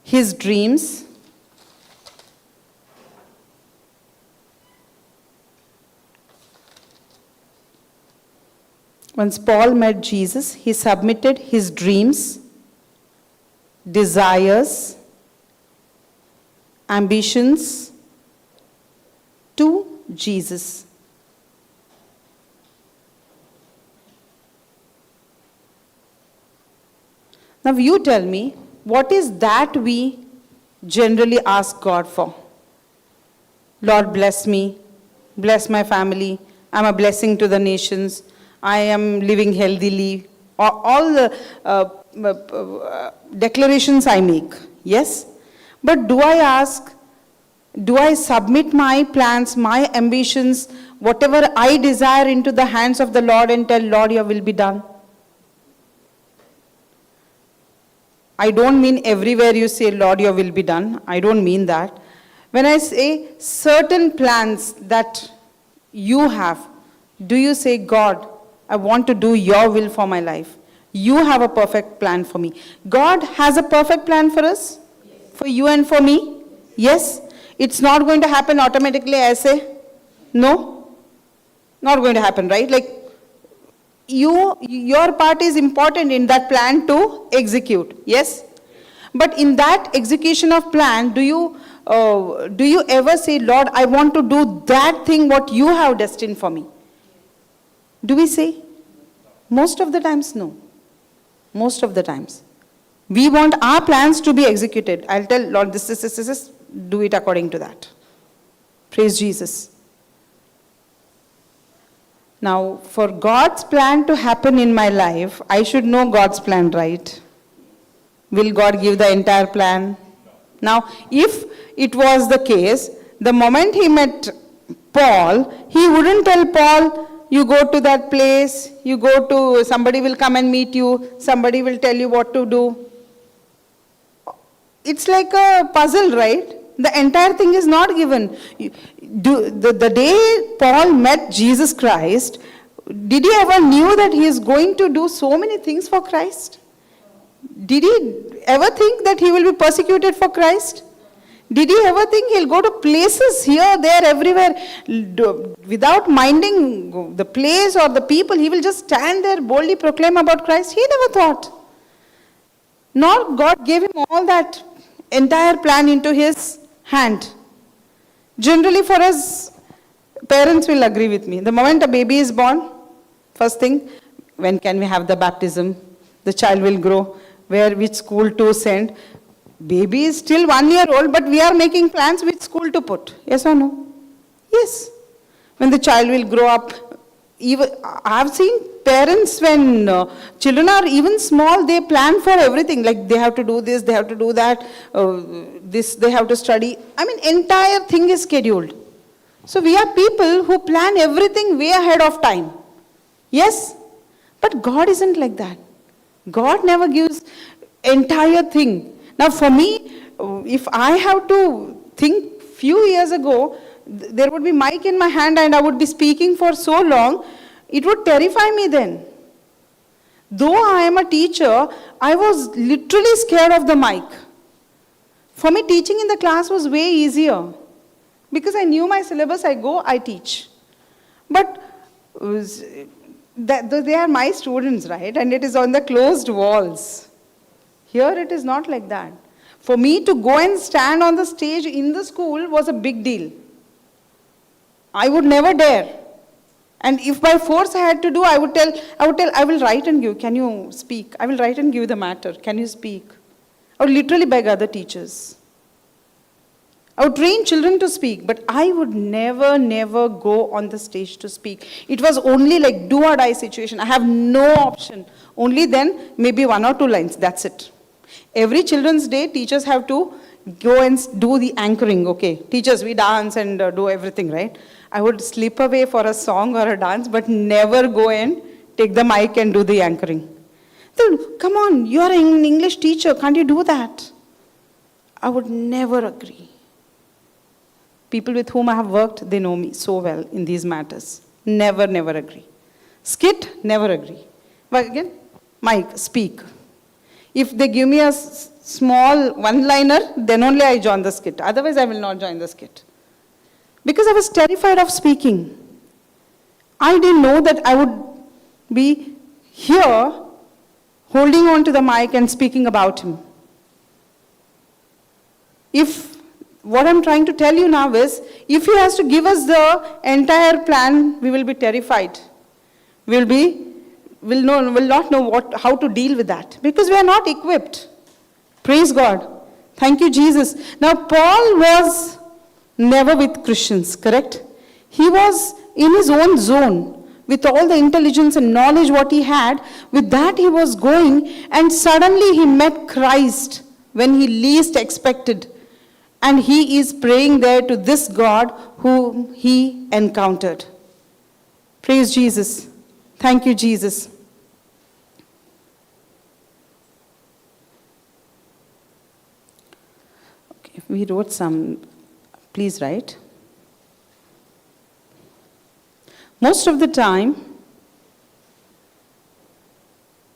his dreams Once Paul met Jesus, he submitted his dreams, desires, ambitions to Jesus. Now you tell me, what is that we generally ask God for? Lord, bless me, bless my family, I'm a blessing to the nations, I am living healthily, all the declarations I make, yes? But do I ask, do I submit my plans, my ambitions, whatever I desire into the hands of the Lord and tell, Lord, your will be done? I don't mean everywhere you say, Lord, your will be done. I don't mean that. When I say certain plans that you have, do you say, God, I want to do your will for my life. You have a perfect plan for me. God has a perfect plan for us? Yes. For you and for me? Yes. It's not going to happen automatically, I say? No. Not going to happen, right? Like, your part is important in that plan to execute, yes? But in that execution of plan, do you ever say, Lord, I want to do that thing what you have destined for me? Do we say? Most of the times, no. Most of the times. We want our plans to be executed. I'll tell Lord, this, do it according to that. Praise Jesus. Now, for God's plan to happen in my life, I should know God's plan, right? Will God give the entire plan? Now, if it was the case, the moment he met Paul, he wouldn't tell Paul, you go to that place, somebody will come and meet you, somebody will tell you what to do. It's like a puzzle, right? The entire thing is not given. The day Paul met Jesus Christ, did he ever knew that he is going to do so many things for Christ? Did he ever think that he will be persecuted for Christ? Did he ever think he'll go to places here, there, everywhere, without minding the place or the people? He will just stand there, boldly proclaim about Christ? He never thought. Nor God gave him all that entire plan into his hand. Generally for us, parents will agree with me. The moment a baby is born, first thing, when can we have the baptism? The child will grow. Which school to send? Baby is still 1 year old, but we are making plans which school to put. Yes or no? Yes. When the child will grow up, even I have seen parents when children are even small, they plan for everything. Like they have to do this, they have to do that, this they have to study. I mean, entire thing is scheduled. So we are people who plan everything way ahead of time. Yes? But God isn't like that. God never gives entire thing. Now for me, if I have to think few years ago, there would be mic in my hand and I would be speaking for so long, it would terrify me then. Though I am a teacher, I was literally scared of the mic. For me, teaching in the class was way easier. Because I knew my syllabus, I go, I teach. But they are my students, right? And it is on the closed walls. Here it is not like that. For me to go and stand on the stage in the school was a big deal. I would never dare. And if by force I had to do, I would I will write and give. Can you speak? I will write and give the matter. Can you speak? I would literally beg other teachers. I would train children to speak, but I would never go on the stage to speak. It was only like do or die situation. I have no option. Only then, maybe 1 or 2 lines, that's it. Every Children's Day, teachers have to go and do the anchoring, okay. Teachers, we dance and do everything, right? I would slip away for a song or a dance, but never go and take the mic and do the anchoring. So, come on, you are an English teacher, can't you do that? I would never agree. People with whom I have worked, they know me so well in these matters. Never agree. Skit, never agree. But again, mic, speak. If they give me a small one-liner, then only I join the skit. Otherwise, I will not join the skit. Because I was terrified of speaking. I didn't know that I would be here holding on to the mic and speaking about him. What I'm trying to tell you now is, if he has to give us the entire plan, we will be terrified. Will not know how to deal with that, because we are not equipped. Praise God. Thank you, Jesus. Now, Paul was never with Christians, correct? He was in his own zone, with all the intelligence and knowledge what he had. With that he was going, and suddenly he met Christ when he least expected. And he is praying there to this God whom he encountered. Praise Jesus. Thank you, Jesus. Okay, we wrote some. Please write. Most of the time,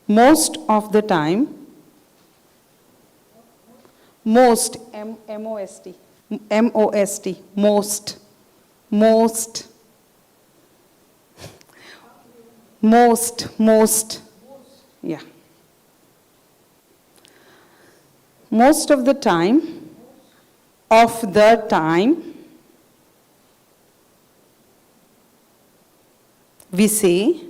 most, M-O-S-T, most, yeah. Most of the time, we say,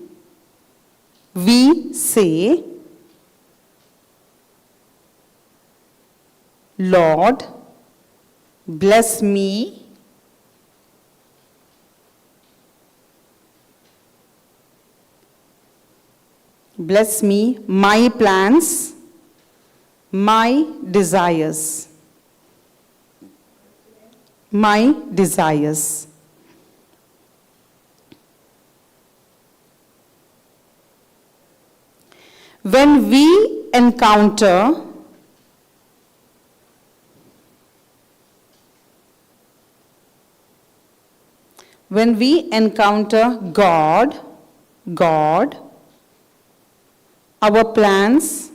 Lord, bless me, my plans, my desires. When we encounter God, our plans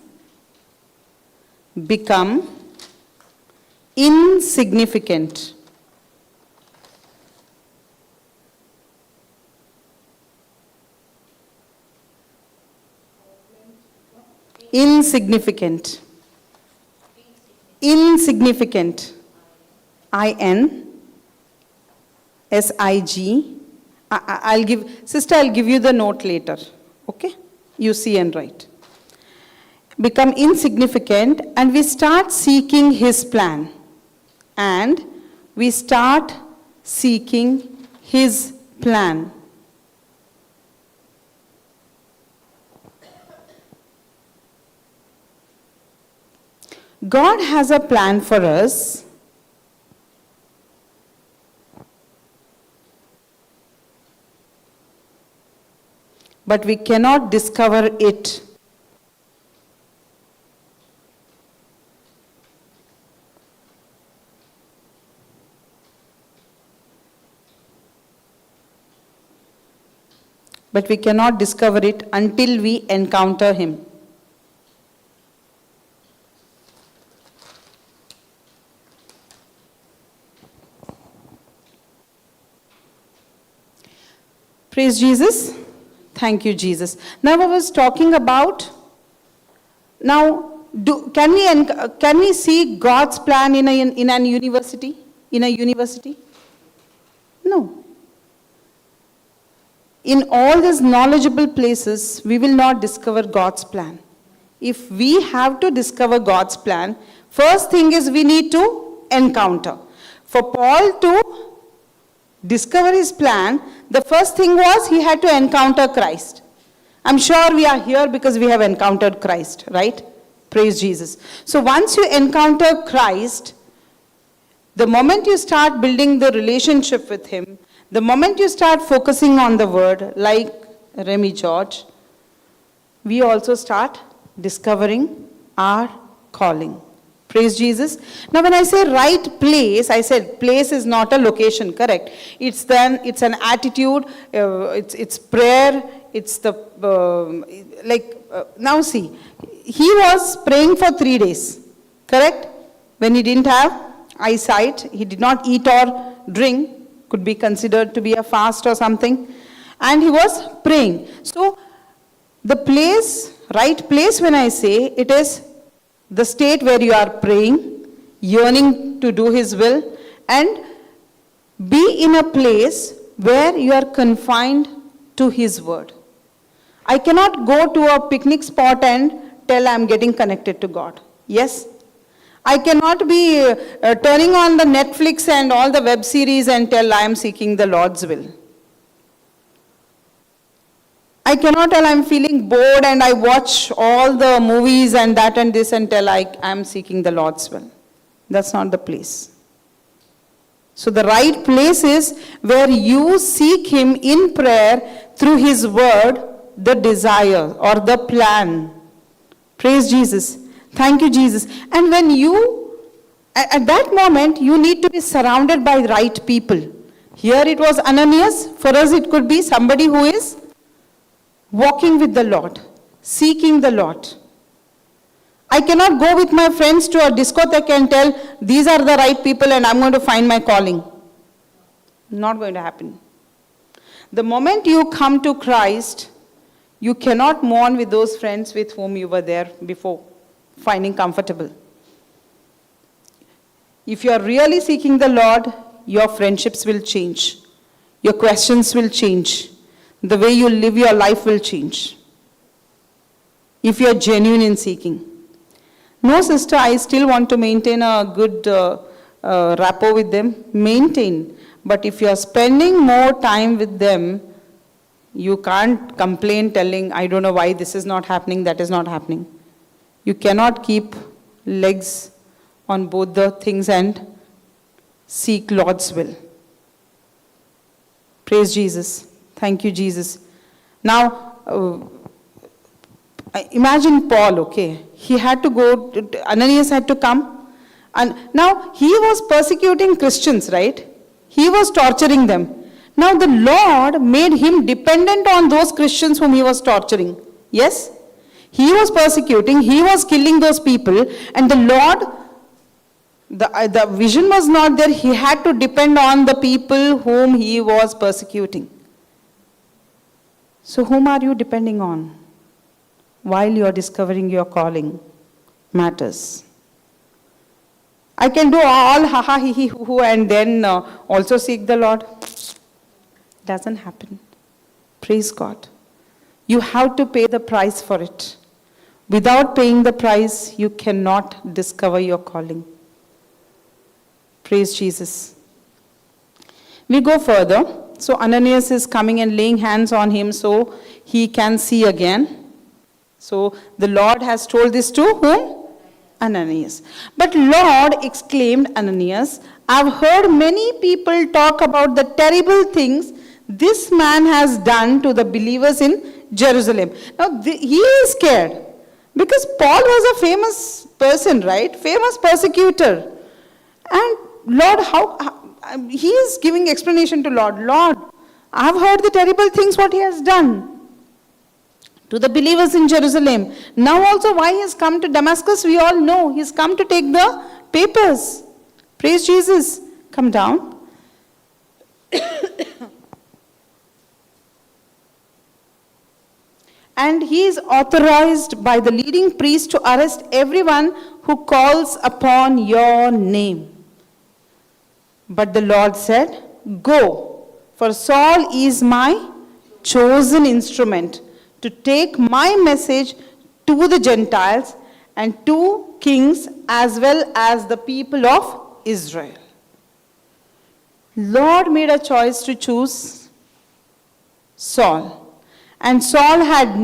become insignificant. Insignificant. INSIG. I'll give you the note later. Okay? You see and write. Become insignificant, and we start seeking his plan. And we start seeking his plan. God has a plan for us. But we cannot discover it. But we cannot discover it until we encounter him. Praise Jesus. Thank you, Jesus. Now I was talking about, now Can we see God's plan in an university? In a university? No. In all these knowledgeable places, we will not discover God's plan. If we have to discover God's plan, first thing is we need to encounter. For Paul to discover his plan, the first thing was he had to encounter Christ. I'm sure we are here because we have encountered Christ, right? Praise Jesus. So once you encounter Christ, the moment you start building the relationship with him, the moment you start focusing on the word, like Remy George, we also start discovering our calling. Praise Jesus. Now when I say right place, I said place is not a location, correct? It's an attitude, it's prayer, it's the, now see, he was praying for 3 days, correct? When he didn't have eyesight, he did not eat or drink, could be considered to be a fast or something, and he was praying. So the place, right place, when I say, it is the state where you are praying, yearning to do his will, and be in a place where you are confined to his word. I cannot go to a picnic spot and tell I am getting connected to God. Yes? I cannot be turning on the Netflix and all the web series and tell I am seeking the Lord's will. I cannot tell I am feeling bored and I watch all the movies and that and this and tell I am seeking the Lord's will. That's not the place. So the right place is where you seek him in prayer through his word, the desire or the plan. Praise Jesus. Thank you, Jesus. And when you, at that moment, you need to be surrounded by right people. Here it was Ananias. For us it could be somebody who is walking with the Lord, seeking the Lord. I cannot go with my friends to a discotheque and tell, these are the right people and I'm going to find my calling. Not going to happen. The moment you come to Christ, you cannot mourn with those friends with whom you were there before, finding comfortable. If you are really seeking the Lord, your friendships will change. Your questions will change. The way you live your life will change. If you are genuine in seeking. No, sister, I still want to maintain a good rapport with them. Maintain. But if you are spending more time with them, you can't complain telling, I don't know why this is not happening, that is not happening. You cannot keep legs on both the things and seek Lord's will. Praise Jesus. Thank you, Jesus. Now, imagine Paul, okay. He had to go, Ananias had to come. And now, he was persecuting Christians, right? He was torturing them. Now, the Lord made him dependent on those Christians whom he was torturing. Yes? He was persecuting, he was killing those people, and the Lord, the vision was not there. He had to depend on the people whom he was persecuting. So whom are you depending on while you are discovering your calling? Matters. I can do all ha ha he he hoo and then also seek the Lord. Doesn't happen. Praise God. You have to pay the price for it. Without paying the price, you cannot discover your calling. Praise Jesus. We go further. So Ananias is coming and laying hands on him so he can see again. So the Lord has told this to whom? Ananias. But Lord, exclaimed Ananias, I've heard many people talk about the terrible things this man has done to the believers in Jerusalem. Now he is scared because Paul was a famous person, right? Famous persecutor. And Lord, he is giving explanation to Lord. Lord, I have heard the terrible things what he has done to the believers in Jerusalem. Now also why he has come to Damascus, we all know. He has come to take the papers. Praise Jesus. Come down. And he is authorized by the leading priest to arrest everyone who calls upon your name. But the Lord said, go, for Saul is my chosen instrument to take my message to the Gentiles and to kings as well as the people of Israel. Lord made a choice to choose Saul. And Saul had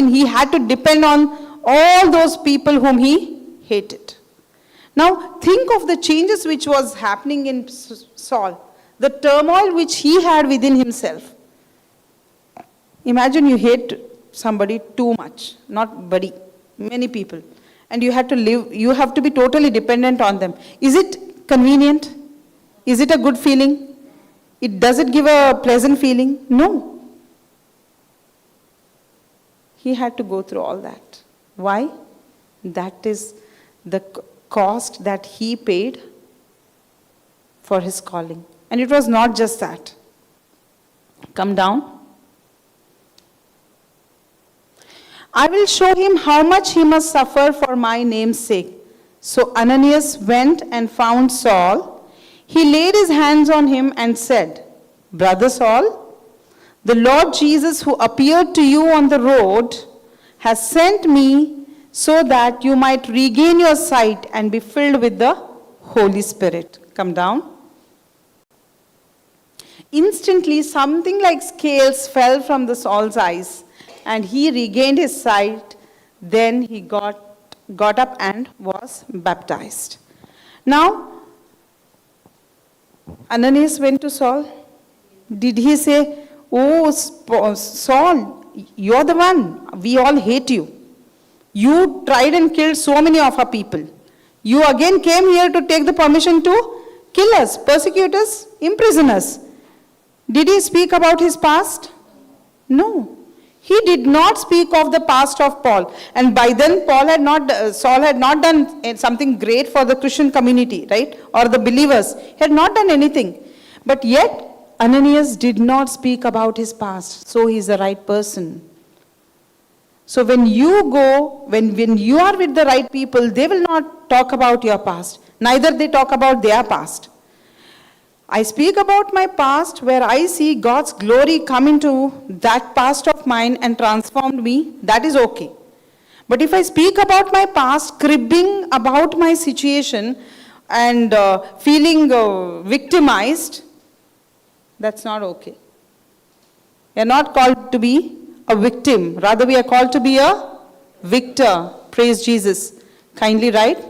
he had to depend on all those people whom he hated. Now, think of the changes which was happening in Saul, the turmoil which he had within himself. Imagine you hate somebody too much, not buddy, many people, and you have to be totally dependent on them. Is it convenient? Is it a good feeling? Does it give a pleasant feeling? No. He had to go through all that. Why? That is the cost that he paid for his calling. And it was not just that. Come down. I will show him how much he must suffer for my name's sake. So Ananias went and found Saul. He laid his hands on him and said, Brother Saul, the Lord Jesus who appeared to you on the road has sent me so that you might regain your sight and be filled with the Holy Spirit. Come down. Instantly, something like scales fell from the Saul's eyes, and he regained his sight. Then he got up and was baptized. Now, Ananias went to Saul. Did he say, oh, Saul, you're the one. We all hate you. You tried and killed so many of our people. You again came here to take the permission to kill us, persecute us, imprison us. Did he speak about his past? No. He did not speak of the past of Paul. And by then, Saul had not done something great for the Christian community, right? Or the believers. He had not done anything. But yet, Ananias did not speak about his past. So he is the right person. So when you go, when you are with the right people, they will not talk about your past. Neither they talk about their past. I speak about my past where I see God's glory come into that past of mine and transformed me. That is okay. But if I speak about my past, cribbing about my situation and feeling victimized, that's not okay. We are not called to be a victim. Rather, we are called to be a victor. Praise Jesus. Kindly write.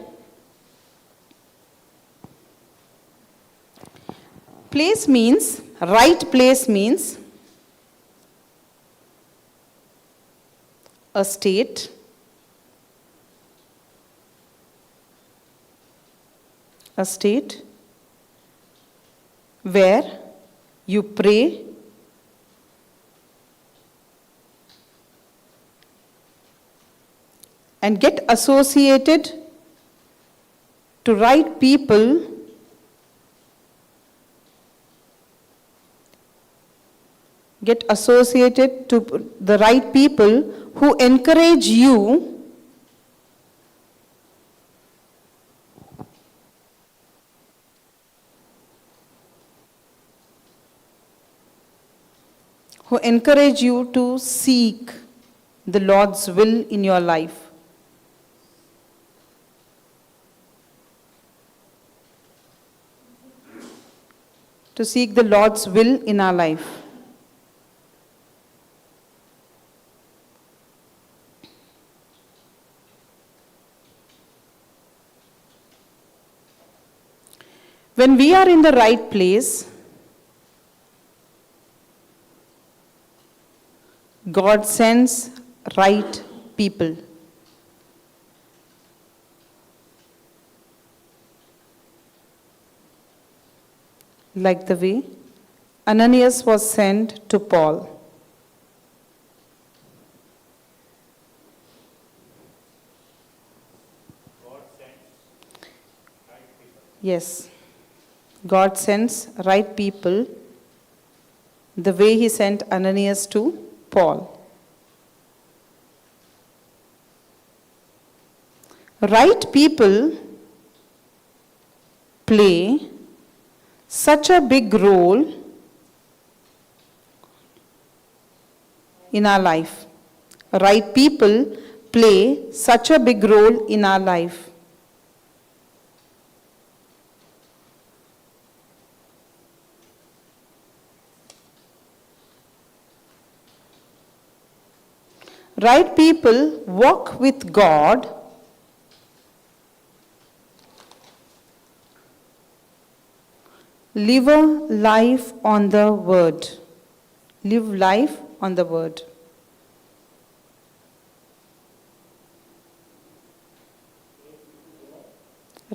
Right place means a state, where you pray and get associated to right people who encourage you to seek the Lord's will in your life. To seek the Lord's will in our life. When we are in the right place, God sends right people. Like the way Ananias was sent to Paul. God sends right people. Yes. God sends right people the way he sent Ananias to Paul. Right people play such a big role in our life. Right people play such a big role in our life. Right people walk with God live a life on the word. Live life on the word.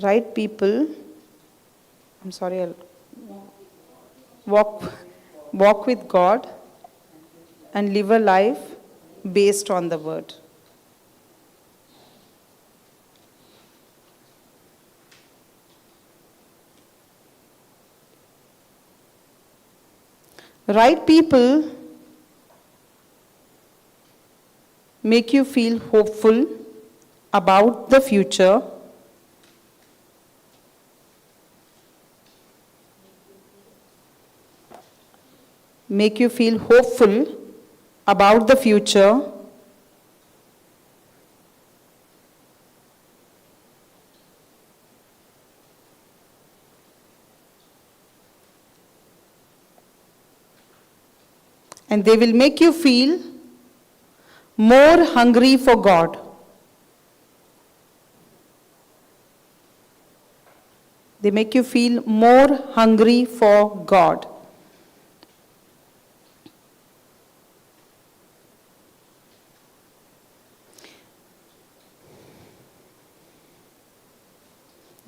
Right people, I'll walk with God and live a life based on the word. Right people make you feel hopeful about the future. Make you feel hopeful about the future. And they will make you feel more hungry for God. They make you feel more hungry for God.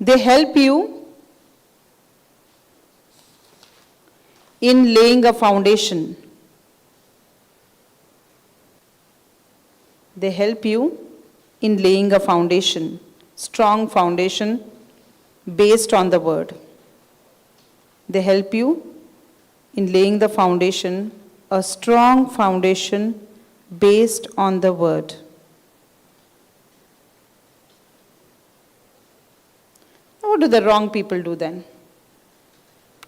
They help you in laying a foundation. They help you in laying a foundation, strong foundation based on the word. They help you in laying the foundation, a strong foundation based on the word. What do the wrong people do then?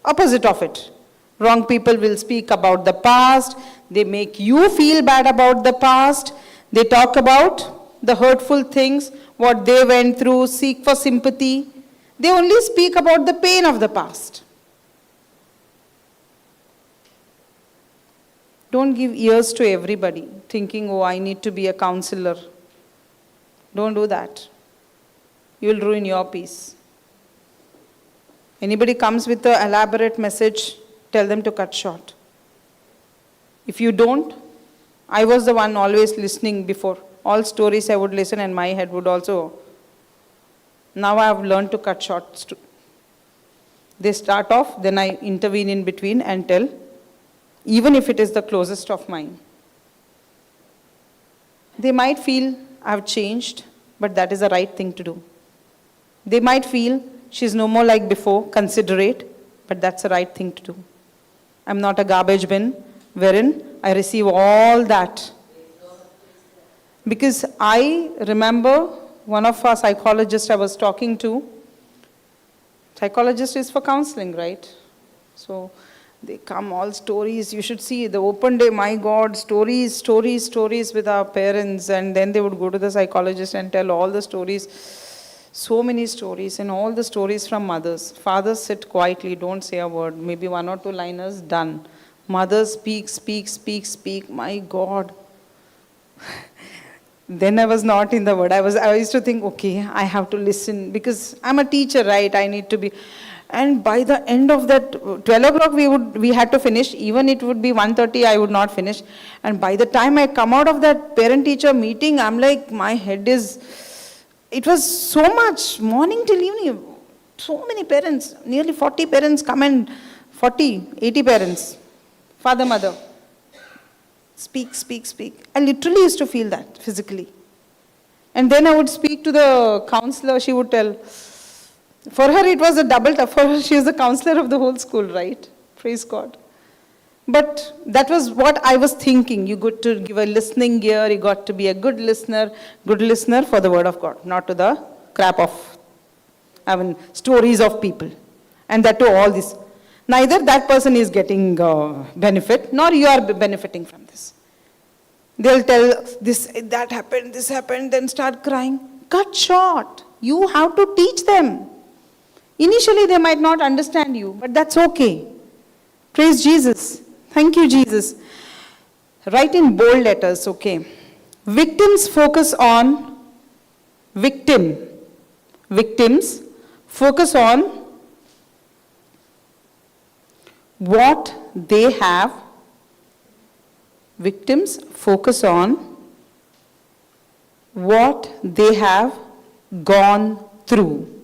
Opposite of it. Wrong people will speak about the past. They make you feel bad about the past. They talk about the hurtful things, what they went through, seek for sympathy. They only speak about the pain of the past. Don't give ears to everybody, thinking, oh, I need to be a counselor. Don't do that. You will ruin your peace. Anybody comes with an elaborate message, tell them to cut short. If you don't, I was the one always listening before. All stories I would listen and my head would also. Now I have learned to cut short. They start off, then I intervene in between and tell, even if it is the closest of mine. They might feel I've changed, but that is the right thing to do. They might feel she's no more like before, considerate, but that's the right thing to do. I'm not a garbage bin wherein I receive all that. Because I remember one of our psychologists I was talking to, psychologist is for counseling, right? So they come all stories, you should see the open day, my God, stories with our parents, and then they would go to the psychologist and tell all the stories. So many stories, and all the stories from mothers. Fathers sit quietly, don't say a word, maybe one or two liners, done. Mothers speak, my God. Then I was not in the word. I used to think, okay, I have to listen, because I'm a teacher, right? I need to be. And by the end of that, 12 o'clock we had to finish. Even it would be 1:30, I would not finish. And by the time I come out of that parent-teacher meeting, I'm like, my head is... It was so much, morning till evening, so many parents, nearly 40 parents come and 80 parents, father, mother, speak. I literally used to feel that physically. And then I would speak to the counselor, she would tell, for her it was a double tough, for her she was the counselor of the whole school, right? Praise God. But that was what I was thinking. You got to give a listening ear, you got to be a good listener for the word of God, not to the crap of, stories of people. And that too, all this. Neither that person is getting benefit, nor you are benefiting from this. They'll tell this happened, then start crying. Cut short. You have to teach them. Initially, they might not understand you, but that's okay. Praise Jesus. Thank you, Jesus. Write in bold letters, okay. Victims focus on Victims focus on what they have. Victims focus on what they have gone through.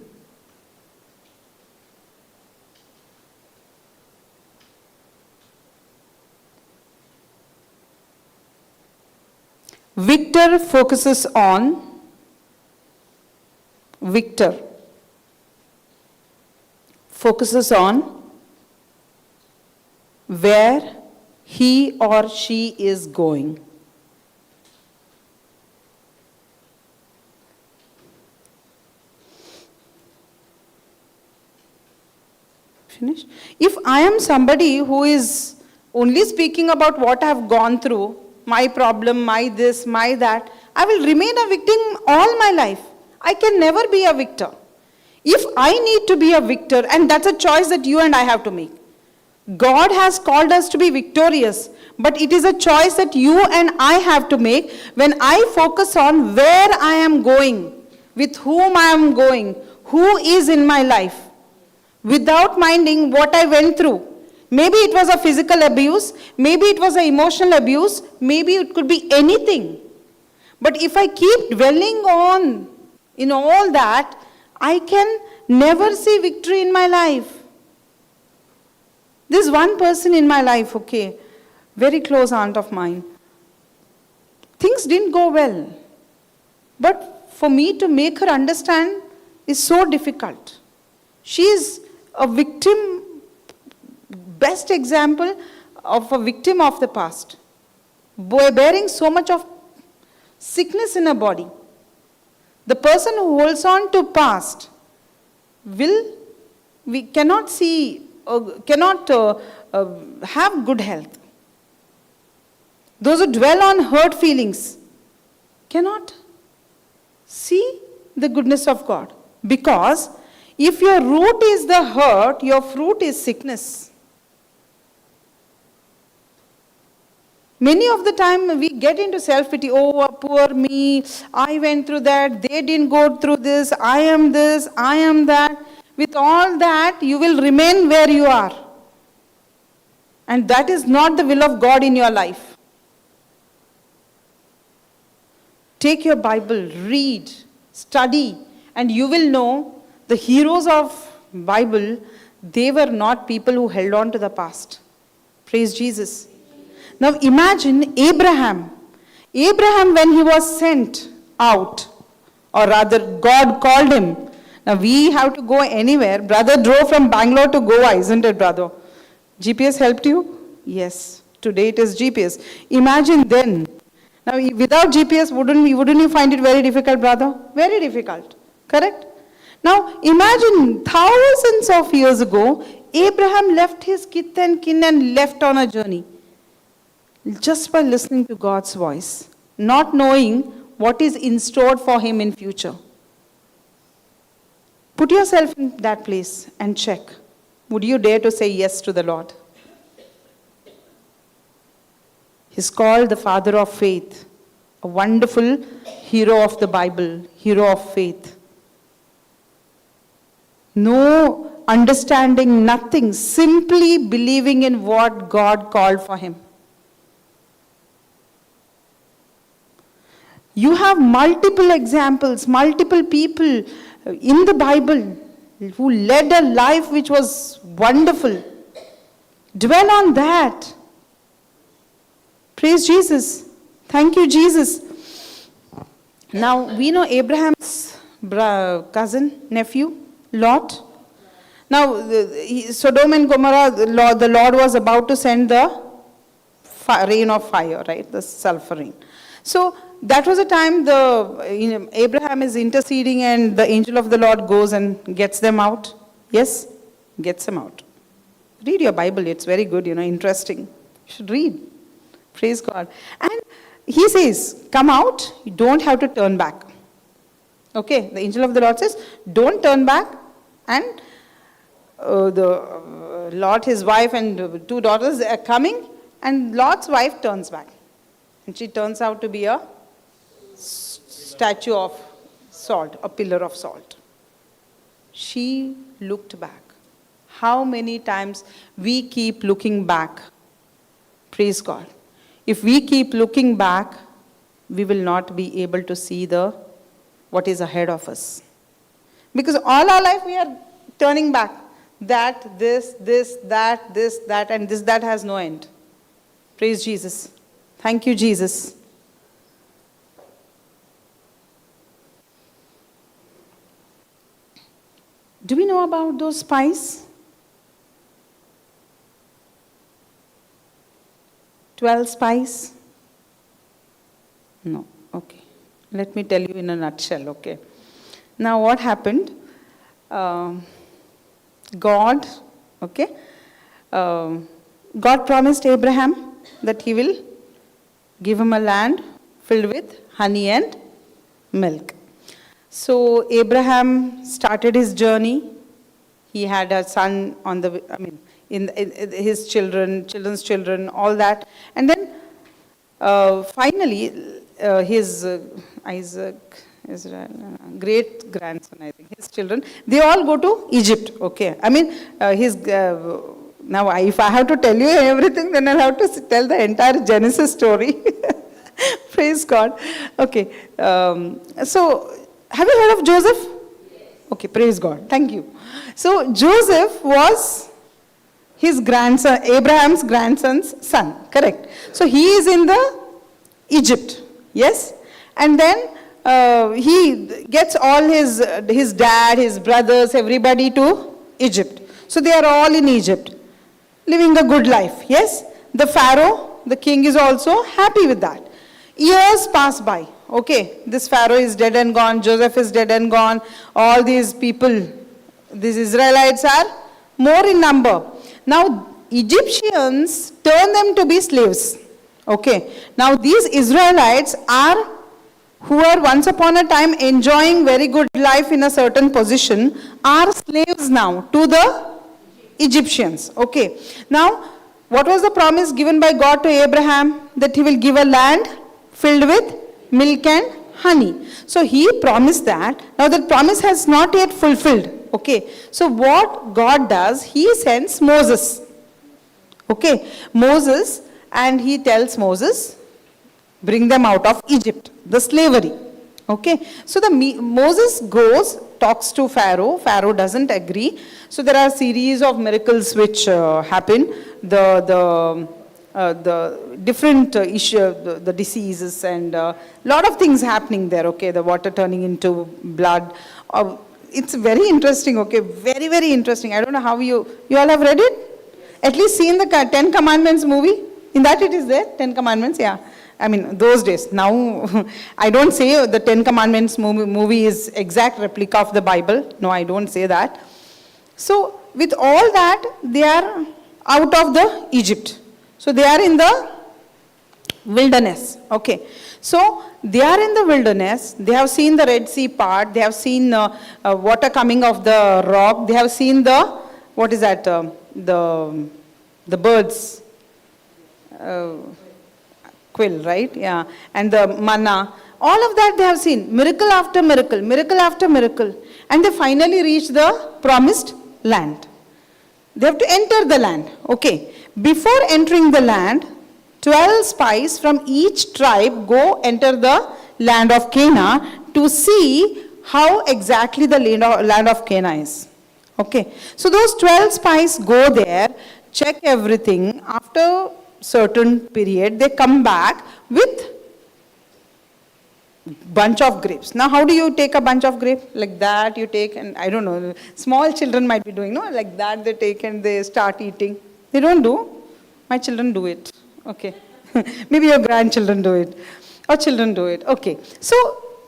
Victor focuses on where he or she is going. Finish. If I am somebody who is only speaking about what I have gone through, my problem, my this, my that, I will remain a victim all my life. I can never be a victor. If I need to be a victor, and that's a choice that you and I have to make. God has called us to be victorious, but it is a choice that you and I have to make when I focus on where I am going, with whom I am going, who is in my life, without minding what I went through. Maybe it was a physical abuse, maybe it was an emotional abuse, maybe it could be anything. But if I keep dwelling on in all that, I can never see victory in my life. This one person in my life, okay, very close aunt of mine. Things didn't go well. But for me to make her understand is so difficult. She is a victim, best example of a victim of the past, bearing so much of sickness in her body. The person who holds on to past we cannot see, have good health. Those who dwell on hurt feelings cannot see the goodness of God. Because if your root is the hurt, your fruit is sickness. Many of the time we get into self-pity. Oh, poor me, I went through that, they didn't go through this, I am that. With all that, you will remain where you are. And that is not the will of God in your life. Take your Bible, read, study, and you will know the heroes of Bible, they were not people who held on to the past. Praise Jesus. Now imagine Abraham. Abraham, when he was sent out, or rather God called him. Now we have to go anywhere. Brother drove from Bangalore to Goa, isn't it, brother? GPS helped you? Yes. Today it is GPS. Imagine then. Now without GPS, wouldn't you find it very difficult, brother? Very difficult. Correct? Now imagine thousands of years ago, Abraham left his kith and kin and left on a journey. Just by listening to God's voice, not knowing what is in store for him in future. Put yourself in that place and check. Would you dare to say yes to the Lord? He's called the father of faith, a wonderful hero of the Bible, hero of faith. No understanding, nothing, simply believing in what God called for him. You have multiple examples, multiple people in the Bible who led a life which was wonderful. Dwell on that. Praise Jesus. Thank you, Jesus. Now, we know Abraham's cousin, nephew, Lot. Now, Sodom and Gomorrah, the Lord was about to send the rain of fire, right? The sulfur rain. So, that was a time Abraham is interceding and the angel of the Lord goes and gets them out. Yes? Gets them out. Read your Bible. It's very good, interesting. You should read. Praise God. And he says, come out. You don't have to turn back. Okay? The angel of the Lord says, don't turn back. And Lot, his wife, and 2 daughters are coming. And Lot's wife turns back. And she turns out to be a statue of salt, a pillar of salt. She looked back. How many times we keep looking back? Praise God. If we keep looking back, we will not be able to see what is ahead of us. Because all our life we are turning back. That, this, that, and that has no end. Praise Jesus. Thank you, Jesus. Do we know about those spies? 12 spies? No. Okay. Let me tell you in a nutshell, okay. Now what happened? God promised Abraham that he will give him a land filled with honey and milk. So Abraham started his journey. He had a son in his children's children, all that. And then finally his Isaac, Israel, great grandson, I think, his children, they all go to Egypt, okay. Now if I have to tell you everything, then I'll have to tell the entire Genesis story. Praise God. Okay. So, have you heard of Joseph? Yes. Okay, praise God. Thank you. So, Joseph was his grandson, Abraham's grandson's son, correct? So, he is in the Egypt, yes? And then he gets all his dad, his brothers, everybody to Egypt. So, they are all in Egypt, living a good life, yes? The Pharaoh, the king, is also happy with that. Years pass by. Okay, this Pharaoh is dead and gone, Joseph is dead and gone, all these people, these Israelites are more in number. Now, Egyptians turn them to be slaves. Okay, now these Israelites who are once upon a time enjoying very good life in a certain position, are slaves now to the Egyptians. Okay, now what was the promise given by God to Abraham? That he will give a land filled with milk and honey. So he promised that. Now that promise has not yet fulfilled. Okay. So what God does, he sends Moses. Okay. Moses, and he tells Moses, bring them out of Egypt, the slavery. Okay. So Moses goes, talks to Pharaoh. Pharaoh doesn't agree. So there are a series of miracles which happen. The different issue, the diseases, and lot of things happening there, okay, the water turning into blood. It's very interesting, okay, very, very interesting. I don't know how you all have read it? At least seen the 10 Commandments movie? In that it is there, 10 Commandments, yeah. I mean, those days. Now, I don't say the 10 Commandments movie is exact replica of the Bible. No, I don't say that. So, with all that, they are out of the Egypt. So they are in the wilderness, okay. So they are in the wilderness, they have seen the Red Sea part, they have seen water coming off the rock, they have seen the birds, quill, right, yeah, and the manna, all of that they have seen, miracle after miracle, miracle after miracle, and they finally reach the promised land. They have to enter the land, okay. Before entering the land, 12 spies from each tribe go enter the land of Canaan to see how exactly the land of Canaan is. Okay. So those 12 spies go there, check everything. After certain period, they come back with bunch of grapes. Now, how do you take a bunch of grapes? Like that you take, and I don't know, small children might be doing, no? Like that they take and they start eating. They don't do. My children do it. Okay. Maybe your grandchildren do it. Or children do it. Okay. So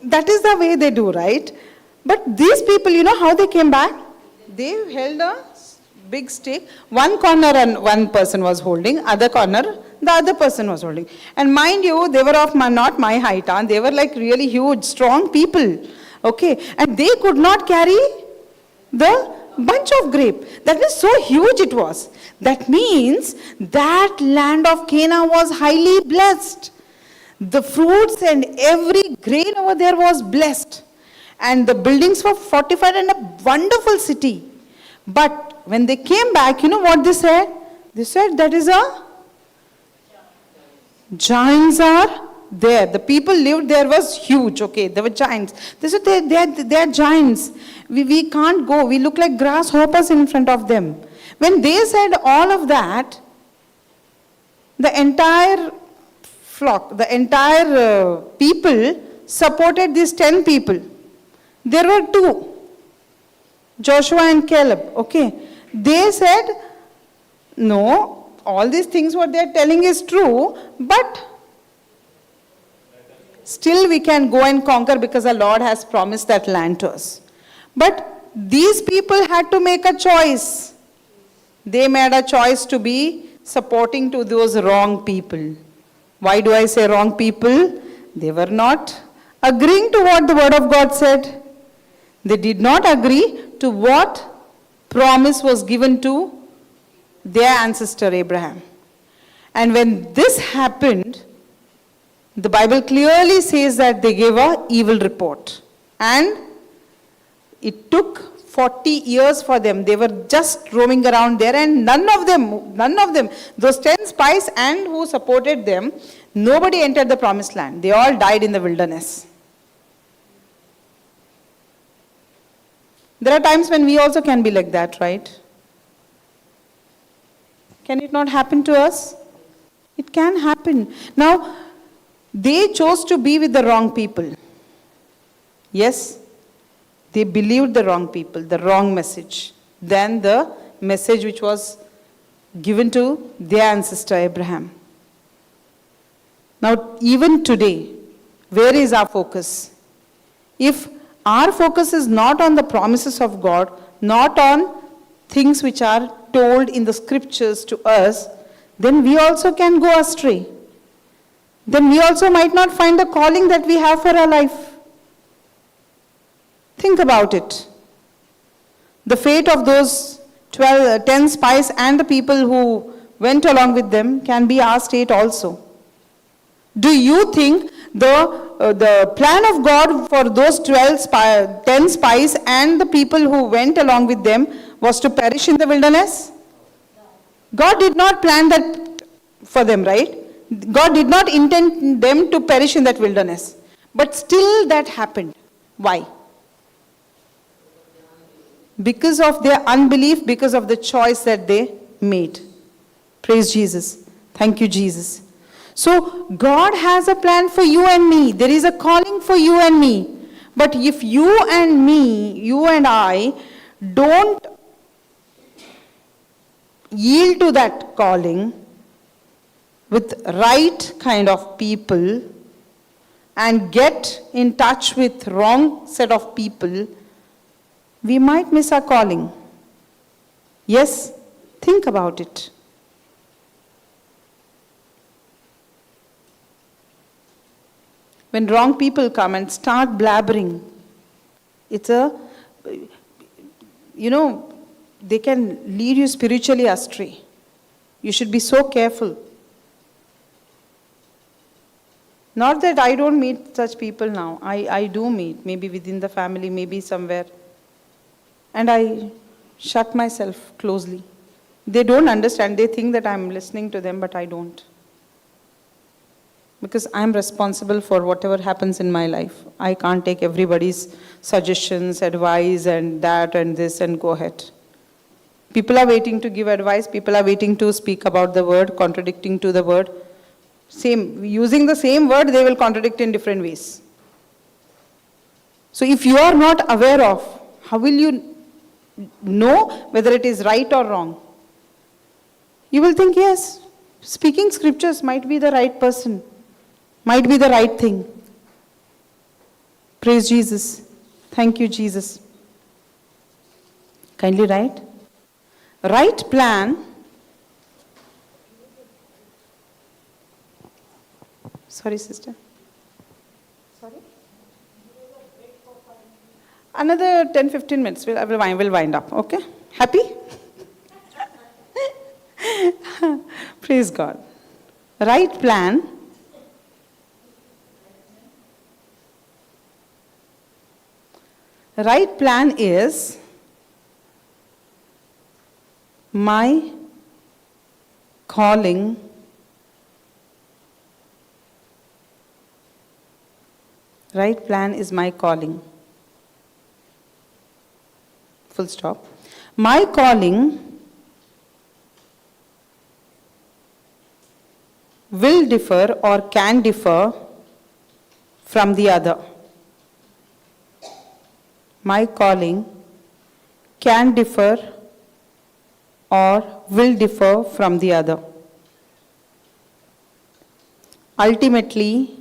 that is the way they do, right? But these people, you know how they came back? They held a big stick. One corner and one person was holding, other corner the other person was holding. And mind you, they were of not my height. Huh? They were like really huge, strong people. Okay. And they could not carry the bunch of grape. That is so huge it was. That means that land of Canaan was highly blessed. The fruits and every grain over there was blessed. And the buildings were fortified and a wonderful city. But when they came back, you know what they said? They said that is a giants are there. The people lived there was huge. Okay, there were giants. They said they are giants. We can't go. We look like grasshoppers in front of them. When they said all of that, the entire flock, the entire people supported these 10 people. There were 2, Joshua and Caleb. Okay, they said, no, all these things what they are telling is true, but still we can go and conquer because the Lord has promised that land to us. But these people had to make a choice. They made a choice to be supporting to those wrong people. Why do I say wrong people? They were not agreeing to what the word of God said. They did not agree to what promise was given to their ancestor Abraham. And when this happened, the Bible clearly says that they gave an evil report. And it took 40 years for them. They were just roaming around there and none of them, those 10 spies and who supported them, nobody entered the promised land. They all died in the wilderness. There are times when we also can be like that, right? Can it not happen to us? It can happen. Now, they chose to be with the wrong people. Yes, they believed the wrong people, the wrong message, than the message which was given to their ancestor Abraham. Now, even today, where is our focus? If our focus is not on the promises of God, not on things which are told in the scriptures to us, then we also can go astray. Then we also might not find the calling that we have for our life. Think about it. The fate of those 10 spies and the people who went along with them can be our state also. Do you think the plan of God for those 10 spies and the people who went along with them was to perish in the wilderness? God did not plan that for them, right? God did not intend them to perish in that wilderness. But still that happened. Why? Because of their unbelief, because of the choice that they made. Praise Jesus. Thank you, Jesus. So, God has a plan for you and me. There is a calling for you and me. But if you and me, you and I, don't yield to that calling with right kind of people and get in touch with wrong set of people, we might miss our calling. Yes, think about it. When wrong people come and start blabbering, it's they can lead you spiritually astray. You should be so careful. Not that I don't meet such people now. I do meet, maybe within the family, maybe somewhere. And I shut myself closely. They don't understand. They think that I'm listening to them, but I don't. Because I'm responsible for whatever happens in my life. I can't take everybody's suggestions, advice, and that and this and go ahead. People are waiting to give advice. People are waiting to speak about the word, contradicting to the word. Using the same word, they will contradict in different ways. So if you are not aware of, how will you know whether it is right or wrong? You will think, yes, speaking scriptures might be the right person. Might be the right thing. Praise Jesus. Thank you, Jesus. Kindly write. Right plan. Sorry, sister. Sorry? Another 10-15 minutes. We'll wind up. Okay? Happy? Praise God. Right plan. Right plan is my calling right plan is my calling. Full stop. My calling will differ or can differ from the other. My calling can differ or will differ from the other. Ultimately,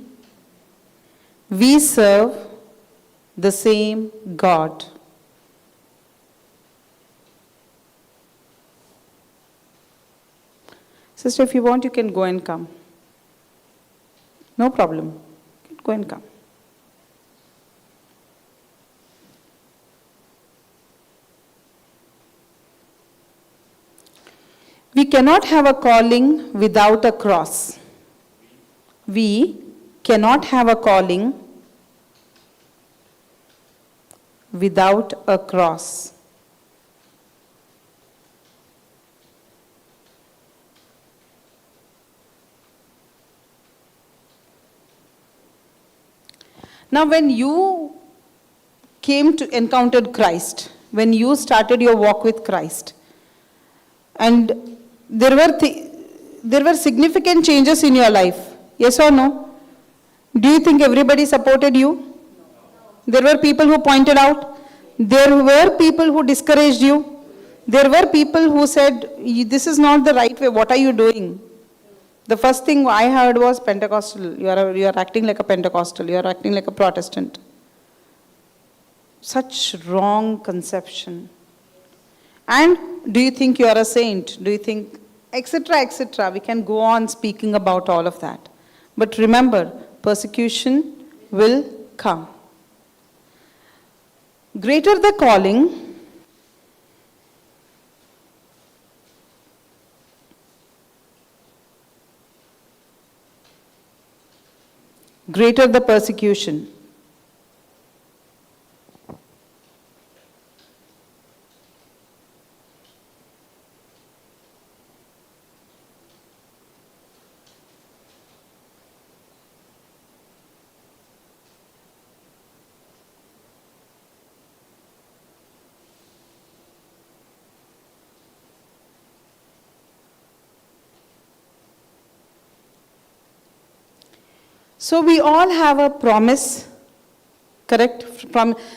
we serve the same God. Sister, if you want, you can go and come. No problem. Go and come. We cannot have a calling without a cross. We cannot have a calling without a cross. Now, when you came to encountered Christ, when you started your walk with Christ, and there were significant changes in your life, yes or no? Do you think everybody supported you? There were people who pointed out. There were people who discouraged you. There were people who said, this is not the right way, what are you doing? The first thing I heard was Pentecostal. You are acting like a Pentecostal. You are acting like a Protestant. Such wrong conception. And do you think you are a saint? Do you think, etc., etc. We can go on speaking about all of that. But remember, persecution will come. Greater the calling, greater the persecution. So we all have a promise, correct?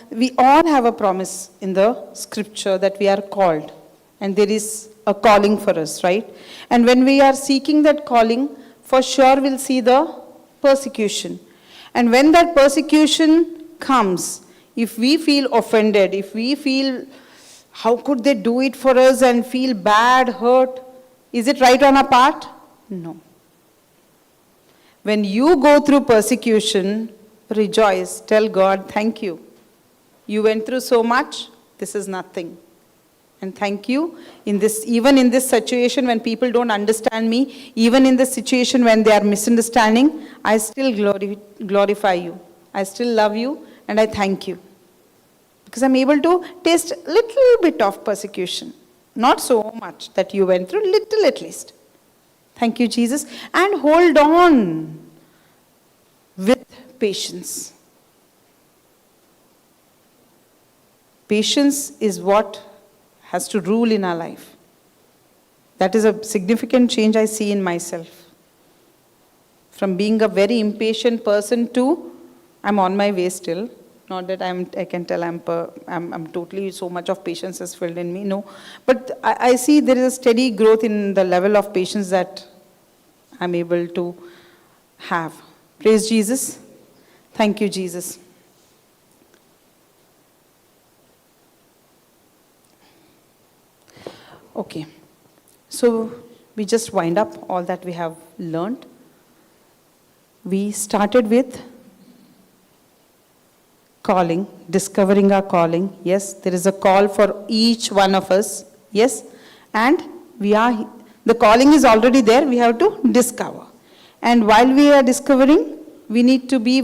We all have a promise in the scripture that we are called. And there is a calling for us, right? And when we are seeking that calling, for sure we'll see the persecution. And when that persecution comes, if we feel offended, if we feel, how could they do it for us, and feel bad, hurt, is it right on our part? No. When you go through persecution, rejoice. Tell God, thank you. You went through so much, this is nothing. And thank you. Even in this situation when people don't understand me, even in this situation when they are misunderstanding, I still glorify you. I still love you and I thank you. Because I'm able to taste a little bit of persecution. Not so much that you went through, little at least. Thank you, Jesus. And hold on with patience. Patience is what has to rule in our life. That is a significant change I see in myself. From being a very impatient person to, I'm on my way still. Not that I can tell I'm totally, so much of patience is filled in me. No. But I see there is a steady growth in the level of patience that I'm able to have. Praise Jesus. Thank you, Jesus. Okay. So we just wind up all that we have learned. We started with calling, discovering our calling. Yes, there is a call for each one of us. Yes, and the calling is already there. We have to discover. And while we are discovering, we need to be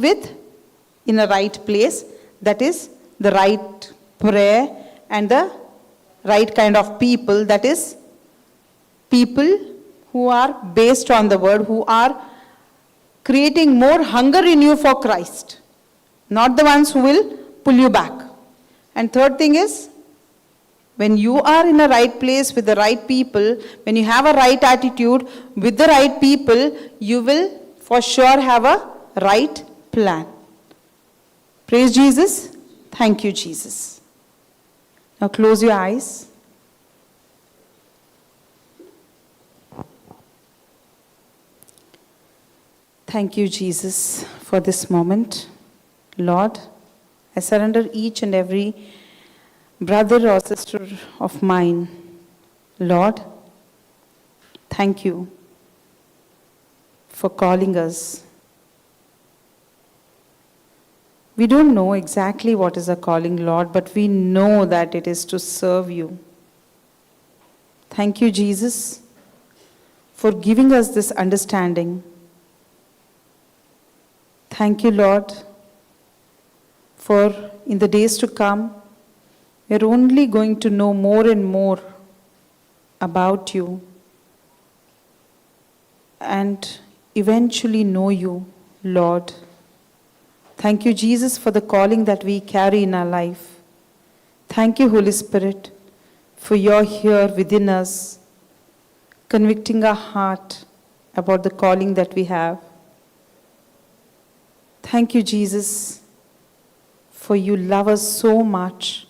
in a right place. That is the right prayer and the right kind of people. That is people who are based on the word, who are creating more hunger in you for Christ, not the ones who will pull you back. And third thing is, when you are in a right place with the right people, when you have a right attitude with the right people, you will for sure have a right plan. Praise Jesus. Thank you, Jesus. Now close your eyes. Thank you, Jesus, for this moment. Lord, I surrender each and every brother or sister of mine. Lord, thank you for calling us. We don't know exactly what is a calling, Lord, but we know that it is to serve you. Thank you, Jesus, for giving us this understanding. Thank you, Lord, for in the days to come, we're only going to know more and more about you and eventually know you, Lord. Thank you, Jesus, for the calling that we carry in our life. Thank you, Holy Spirit, for you're here within us, convicting our heart about the calling that we have. Thank you, Jesus, for you love us so much.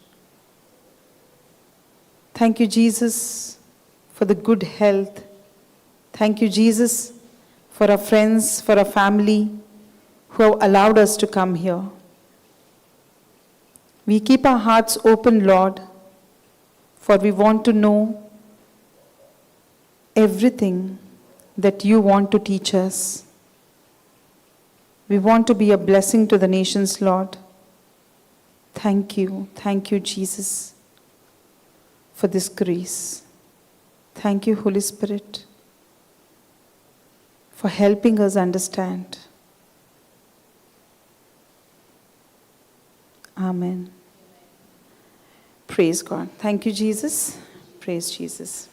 Thank you, Jesus, for the good health. Thank you, Jesus, for our friends, for our family who have allowed us to come here. We keep our hearts open, Lord, for we want to know everything that you want to teach us. We want to be a blessing to the nations, Lord. Thank you, Jesus, for this grace. Thank you, Holy Spirit, for helping us understand. Amen. Praise God. Thank you, Jesus. Praise Jesus.